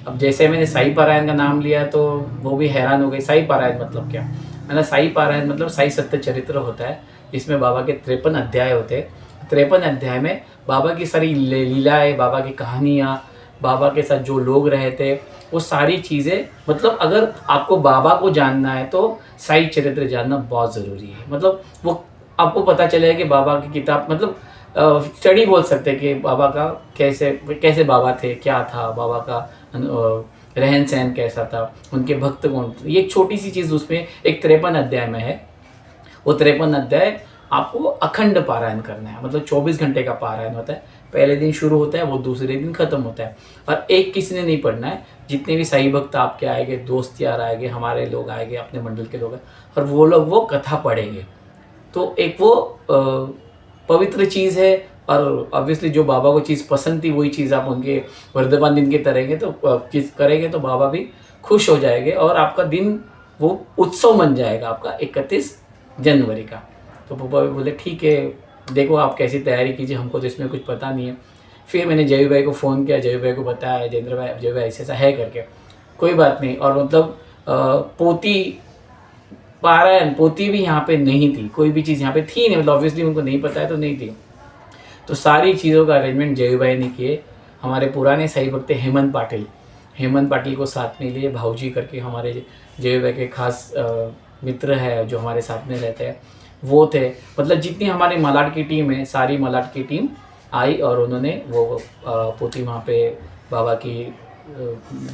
अब जैसे मैंने साई पारायण का नाम लिया तो वो भी हैरान हो गई, साई पारायण मतलब क्या। मैंने साई पारायण मतलब साई सत्य चरित्र होता है, जिसमें बाबा के 53 अध्याय होते हैं। 53 अध्याय में बाबा की सारी लीलाएँ, बाबा की कहानियाँ, बाबा के साथ जो लोग रहे थे, वो सारी चीज़ें, मतलब अगर आपको बाबा को जानना है तो साई चरित्र जानना बहुत ज़रूरी है। मतलब वो आपको पता चलेगा कि बाबा की किताब, मतलब स्टडी बोल सकते हैं कि बाबा का कैसे बाबा थे, क्या था बाबा का रहन सहन कैसा था, उनके भक्त कौन थे। ये एक छोटी सी चीज़ उसमें एक 53 अध्याय में है। वो 53 अध्याय आपको अखंड पारायण करना है, मतलब 24 घंटे का पारायण होता है। पहले दिन शुरू होता है, वो दूसरे दिन खत्म होता है। और एक किसी ने नहीं पढ़ना है, जितने भी साई भक्त आपके आएंगे, दोस्त यार आएंगे, हमारे लोग आएंगे, अपने मंडल के लोग, और वो लोग वो कथा पढ़ेंगे। तो एक वो पवित्र चीज़ है। और ऑब्वियसली जो बाबा को चीज़ पसंद थी वही चीज़ आप उनके वर्धमान दिन के करेंगे तो चीज़ करेंगे तो बाबा भी खुश हो जाएंगे और आपका दिन वो उत्सव बन जाएगा आपका 31 जनवरी का। तो पापा भी बोले ठीक है, देखो आप कैसी तैयारी कीजिए, हमको तो इसमें कुछ पता नहीं है। फिर मैंने जय भाई को फ़ोन किया, जय भाई को बताया, जयेंद्र भाई, जय भाई ऐसा है करके, कोई बात नहीं। और मतलब पोती भी यहाँ पे नहीं थी, कोई भी चीज़ यहाँ पे थी नहीं, मतलब ऑब्वियसली उनको नहीं पता है तो नहीं थी। तो सारी चीज़ों का अरेंजमेंट जय भाई ने किए। हमारे पुराने साई भक्त हेमंत पाटिल को साथ में लिए, भाऊजी करके हमारे जय भाई के खास मित्र है जो हमारे साथ में रहते हैं, वो थे। मतलब जितनी हमारे मलाड की टीम है, सारी मलाड की टीम आई और उन्होंने वो पोती वहाँ पे बाबा की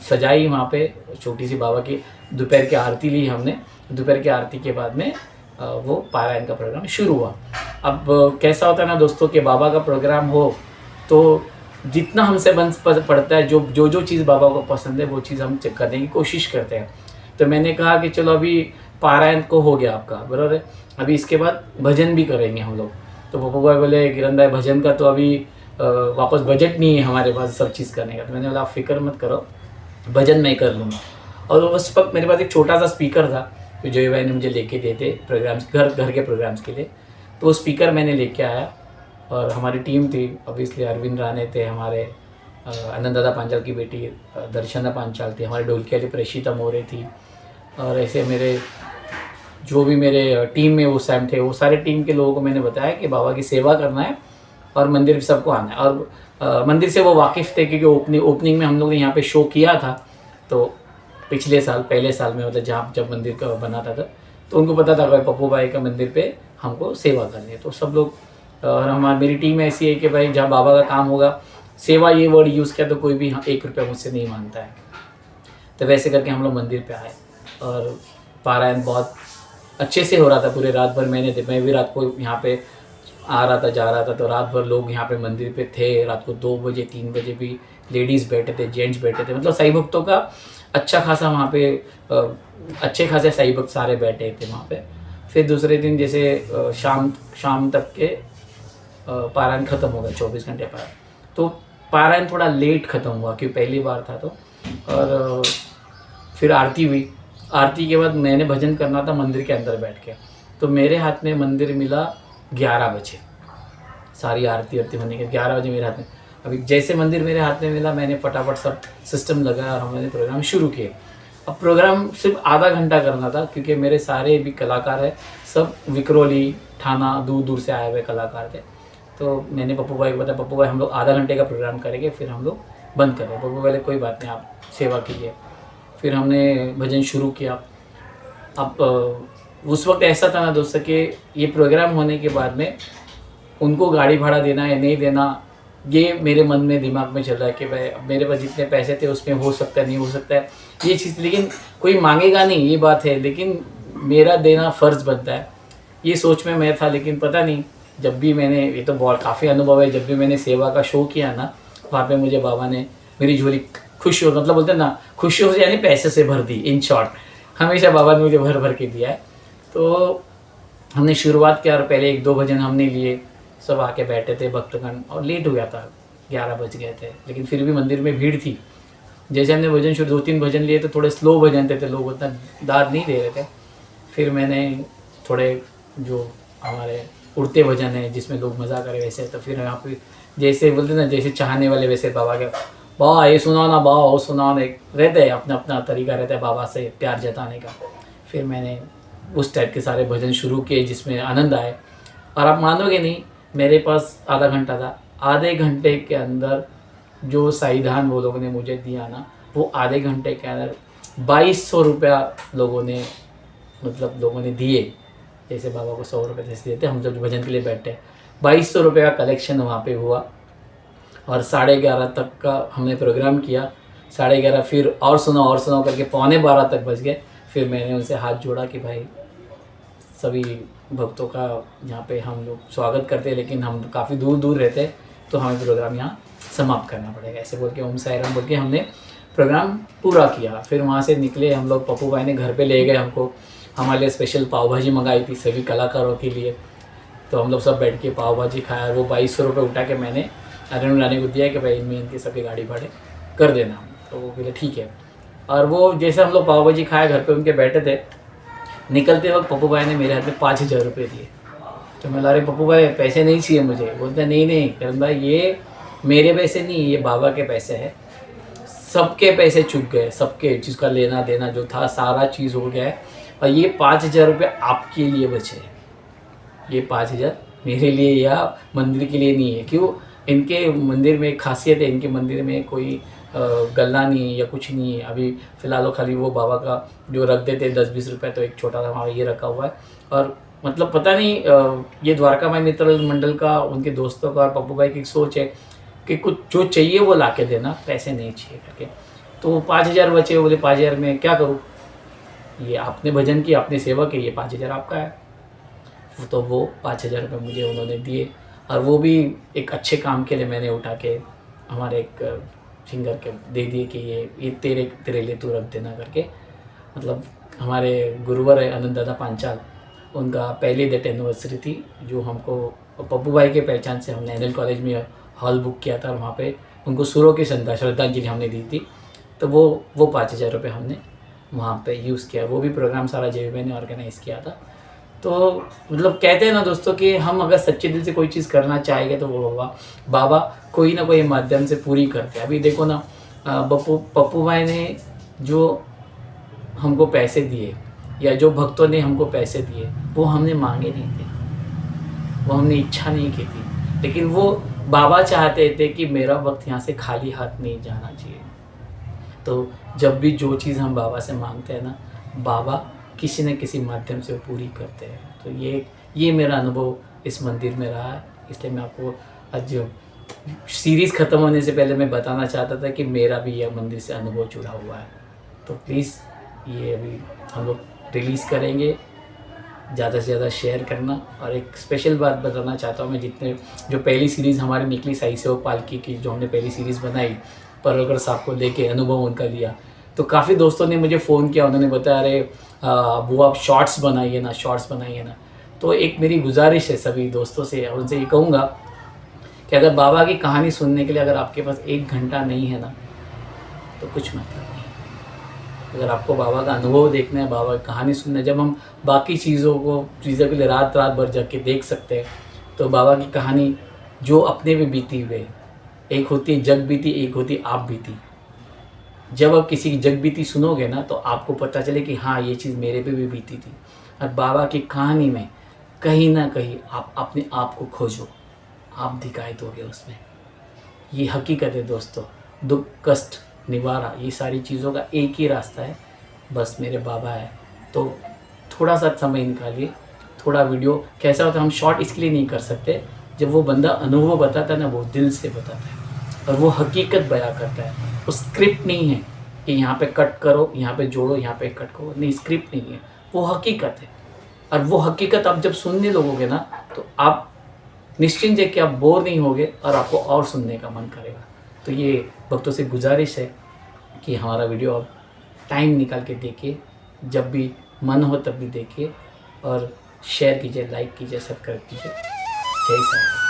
सजाई, वहाँ पे छोटी सी बाबा की दोपहर की आरती ली हमने। दोपहर की आरती के बाद में वो पारायण का प्रोग्राम शुरू हुआ। अब कैसा होता है ना दोस्तों कि बाबा का प्रोग्राम हो तो जितना हमसे बन पड़ता है, जो जो चीज़ बाबा को पसंद है वो चीज़ हम करने की कोशिश करते हैं। तो मैंने कहा कि चलो अभी पारायण को हो गया आपका, बराबर है, अभी इसके बाद भजन भी करेंगे हम लोग। तो पप्पू भाई बोले किरण भाई भजन का तो अभी वापस बजट नहीं है हमारे पास सब चीज़ करने का। तो मैंने बोला आप फिक्र मत करो, भजन मैं कर लूँगा। और उस वक्त मेरे पास एक छोटा सा स्पीकर था जो जय भाई ने मुझे लेके दिए थे प्रोग्राम्स, घर के प्रोग्राम्स के लिए। तो वो स्पीकर मैंने लेके आया और हमारी टीम थी, ऑब्वियसली अरविंद राणे थे, हमारे आनंद दादा पांचाल की बेटी दर्शना पांचाल थी, हमारे ढोलकी वाली प्रेषिता मोरे थी, और ऐसे मेरे जो भी मेरे टीम में वो टाइम थे वो सारे टीम के लोगों को मैंने बताया कि बाबा की सेवा करना है और मंदिर पे सबको आना है। और मंदिर से वो वाकिफ़ थे क्योंकि ओपनिंग में हम लोग ने यहाँ पे शो किया था। तो पिछले साल, पहले साल में, मतलब जब मंदिर का बना था तो उनको पता था भाई पप्पू भाई का मंदिर पे हमको सेवा करनी है। तो सब लोग, और मेरी टीम ऐसी है कि भाई जहाँ बाबा का काम होगा, सेवा ये वर्ड यूज़ किया तो कोई भी 1 रुपया मुझसे नहीं मांगता है। तो वैसे करके हम लोग मंदिर पे आए और पारायण बहुत अच्छे से हो रहा था पूरे रात भर। मैं भी रात को यहाँ पे आ रहा था, जा रहा था, तो रात भर लोग यहाँ पे मंदिर पे थे। रात को 2 बजे 3 बजे भी लेडीज़ बैठे थे, जेंट्स बैठे थे, मतलब साईं भक्तों का अच्छा खासा वहाँ पे अच्छे खासे साईं भक्त सारे बैठे थे वहाँ पे। फिर दूसरे दिन जैसे शाम तक के पारायण ख़त्म हो गया, 24 घंटे पारायण। तो पारायण थोड़ा लेट ख़त्म हुआ क्योंकि पहली बार था तो। और फिर आरती हुई। आरती के बाद मैंने भजन करना था मंदिर के अंदर बैठ के। तो मेरे हाथ में मंदिर मिला 11 बजे, सारी आरती होने के 11 बजे मेरे हाथ में। अभी जैसे मंदिर मेरे हाथ में मिला मैंने फटाफट सब सिस्टम लगाया और हमने प्रोग्राम शुरू किए। अब प्रोग्राम सिर्फ आधा घंटा करना था क्योंकि मेरे सारे भी कलाकार हैं, सब विक्रोली, ठाना, दूर दूर से आए हुए कलाकार थे। तो मैंने पप्पू भाई को बताया, पप्पू भाई हम लोग आधा घंटे का प्रोग्राम करेंगे फिर हम लोग बंद करें। पप्पू भाई कोई बात नहीं, आप सेवा कीजिए। फिर हमने भजन शुरू किया। अब उस वक्त ऐसा था ना दोस्तों कि ये प्रोग्राम होने के बाद में उनको गाड़ी भाड़ा देना या नहीं देना, ये मेरे मन में दिमाग में चल रहा है कि भाई मेरे पास जितने पैसे थे उसमें हो सकता है, नहीं हो सकता है ये चीज़, लेकिन कोई मांगेगा नहीं ये बात है, लेकिन मेरा देना फ़र्ज़ बनता है, ये सोच में मैं था। लेकिन पता नहीं, जब भी मैंने, ये तो बहुत काफ़ी अनुभव है, जब भी मैंने सेवा का शो किया ना, वहाँ पे मुझे बाबा ने मेरी झोली खुशी हो, मतलब बोलते हैं ना, खुशियों से यानी पैसे से भर दी। इन शॉर्ट हमेशा बाबा ने मुझे भर भर के दिया है। तो हमने शुरुआत किया और पहले 1-2 भजन हमने लिए, सब आके बैठे थे भक्तगण, और लेट हो गया था, 11 बज गए थे, लेकिन फिर भी मंदिर में भीड़ थी। जैसे हमने भजन शुरू 2-3 भजन लिए तो थोड़े स्लो भजन थे, लोग उतना दाद नहीं दे रहे थे। फिर मैंने थोड़े जो हमारे उड़ते भजन है जिसमें लोग मज़ा करें वैसे, तो फिर यहाँ पे जैसे बोलते ना, जैसे चाहने वाले वैसे बाबा के, बाबा ये सुनाओ ना, बाबा वो सुनाओ, एक रहता है अपना अपना तरीका रहता है बाबा से प्यार जताने का। फिर मैंने उस टाइप के सारे भजन शुरू किए जिसमें आनंद आए। और आप मानोगे नहीं, मेरे पास आधा घंटा था, आधे घंटे के अंदर जो साईधान वो लोगों ने मुझे दिया ना, वो आधे घंटे के अंदर 2200 रुपया लोगों ने दिए। जैसे बाबा को 100 रुपये जैसे देते हम जब भजन के लिए बैठे, 2200 रुपये का कलेक्शन वहाँ पे हुआ। और 11:30 तक का हमने प्रोग्राम किया। 11:30 फिर और सुनाओ करके 11:45 तक बज गए। फिर मैंने उनसे हाथ जोड़ा कि भाई सभी भक्तों का यहाँ पे हम लोग स्वागत करते हैं, लेकिन हम काफ़ी दूर दूर रहते हैं तो हमें प्रोग्राम यहाँ समाप्त करना पड़ेगा, ऐसे बोल के ओम साई राम बोल के हमने प्रोग्राम पूरा किया। फिर वहाँ से निकले हम लोग, पप्पू भाई ने घर पे ले गए हमको, हमारे लिए स्पेशल पाव भाजी मंगाई थी सभी कलाकारों के लिए। तो हम लोग सब बैठ के पाव भाजी खाया। वो 2200 रुपये उठा के मैंने अरुण रानी को दिया कि भाई इनमें इनकी सबकी गाड़ी भाड़े कर देना। तो वो बोले ठीक है। और वो जैसे हम लोग पाव भाजी खाए घर पे उनके बैठे थे, निकलते वक्त पप्पू भाई ने मेरे हाथ में 5000 रुपये दिए। तो मैं ला रहे पप्पू भाई पैसे नहीं चाहिए मुझे। बोलते नहीं करण भाई ये मेरे पैसे नहीं, ये बाबा के पैसे हैं। सबके पैसे चुक गए, सबके जिसका लेना देना जो था सारा चीज़ हो गया है, और ये 5000 रुपये आपके लिए बचे। ये 5000 मेरे लिए या मंदिर के लिए नहीं है। क्यों? इनके मंदिर में एक खासियत है, इनके मंदिर में कोई गल्ला नहीं है या कुछ नहीं है। अभी फ़िलहाल खाली वो बाबा का जो रख देते 10-20 रुपये, तो एक छोटा सा वहाँ ये रखा हुआ है। और मतलब पता नहीं ये द्वारका माई मित्र मंडल का, उनके दोस्तों का और पप्पू भाई की सोच है कि कुछ जो चाहिए वो ला के देना, पैसे नहीं चाहिए करके। तो 5000 बचे, बोले 5000 में क्या करूँ, ये आपने भजन की, आपने सेवा की, ये 5000 आपका है। तो वो 5000 रुपये मुझे उन्होंने दिए, और वो भी एक अच्छे काम के लिए मैंने उठा के हमारे एक सिंगर के दे दिए कि ये तेरे लिए तू रख देना करके। मतलब हमारे गुरुवर है आनंद दादा पांचाल, उनका पहली डेथ एनिवर्सरी थी, जो हमको पप्पू भाई के पहचान से हमने एनएल कॉलेज में हॉल बुक किया था, वहाँ पे उनको सुरों की श्रद्धांजलि हमने दी थी। तो वो 5,000 रुपये हमने वहाँ पे यूज़ किया। वो भी प्रोग्राम सारा जेबी ने ऑर्गेनाइज़ किया था। तो मतलब कहते हैं ना दोस्तों कि हम अगर सच्चे दिल से कोई चीज़ करना चाहेंगे तो वो बाबा कोई ना कोई माध्यम से पूरी करते हैं। अभी देखो ना, पप्पू भाई ने जो हमको पैसे दिए या जो भक्तों ने हमको पैसे दिए, वो हमने मांगे नहीं थे, वो हमने इच्छा नहीं की थी, लेकिन वो बाबा चाहते थे कि मेरा वक्त यहाँ से खाली हाथ नहीं जाना चाहिए। तो जब भी जो चीज़ हम बाबा से मांगते हैं ना, बाबा किसी न किसी माध्यम से पूरी करते हैं। तो ये मेरा अनुभव इस मंदिर में रहा है। इसलिए मैं आपको आज सीरीज़ ख़त्म होने से पहले मैं बताना चाहता था कि मेरा भी यह मंदिर से अनुभव जुड़ा हुआ है। तो प्लीज़ ये अभी हम लोग रिलीज़ करेंगे, ज़्यादा से ज़्यादा शेयर करना। और एक स्पेशल बात बताना चाहता हूँ, मैं जितने जो पहली सीरीज़ हमारी निकली साई सेवक पालकी की, जो हमने पहली सीरीज़ बनाई, परवलकर साहब को देके अनुभव उनका लिया, तो काफ़ी दोस्तों ने मुझे फ़ोन किया, उन्होंने बताया अरे वो आप शॉर्ट्स बनाइए ना। तो एक मेरी गुजारिश है सभी दोस्तों से, और उनसे ये कहूँगा कि अगर बाबा की कहानी सुनने के लिए अगर आपके पास 1 घंटा नहीं है ना, तो कुछ मतलब नहीं। अगर आपको बाबा का अनुभव देखना है, बाबा की कहानी सुनना है, जब हम बाकी चीज़ों के लिए रात भर जग के देख सकते हैं, तो बाबा की कहानी जो अपने भी बीती हुए, एक होती है जग बीती, एक होती आप बीती। जब आप किसी की जग बीती सुनोगे ना, तो आपको पता चले कि हाँ, ये चीज़ मेरे पे भी बीती थी। और बाबा की कहानी में कहीं ना कहीं आप अपने आप को खोजो, आप दिखाई दोगे उसमें। ये हकीकत है दोस्तों। दुख, कष्ट, निवारा, ये सारी चीज़ों का एक ही रास्ता है, बस मेरे बाबा है। तो थोड़ा सा समय निकालिए, थोड़ा वीडियो कैसा होता है, हम शॉर्ट इसके लिए नहीं कर सकते, जब वो बंदा अनुभव बताता है ना, वो दिल से बताता है और वो हकीकत बयां करता है। वो स्क्रिप्ट नहीं है कि यहाँ पे कट करो, यहाँ पे जोड़ो, यहाँ पे कट करो, नहीं, स्क्रिप्ट नहीं है, वो हकीकत है। और वो हकीकत आप जब सुनने लगोगे ना, तो आप निश्चिंत है कि आप बोर नहीं होगे और आपको और सुनने का मन करेगा। तो ये भक्तों से गुजारिश है कि हमारा वीडियो आप टाइम निकाल के देखिए, जब भी मन हो तब भी देखिए, और शेयर कीजिए, लाइक कीजिए, सब्सक्राइब कीजिए। जय साईं।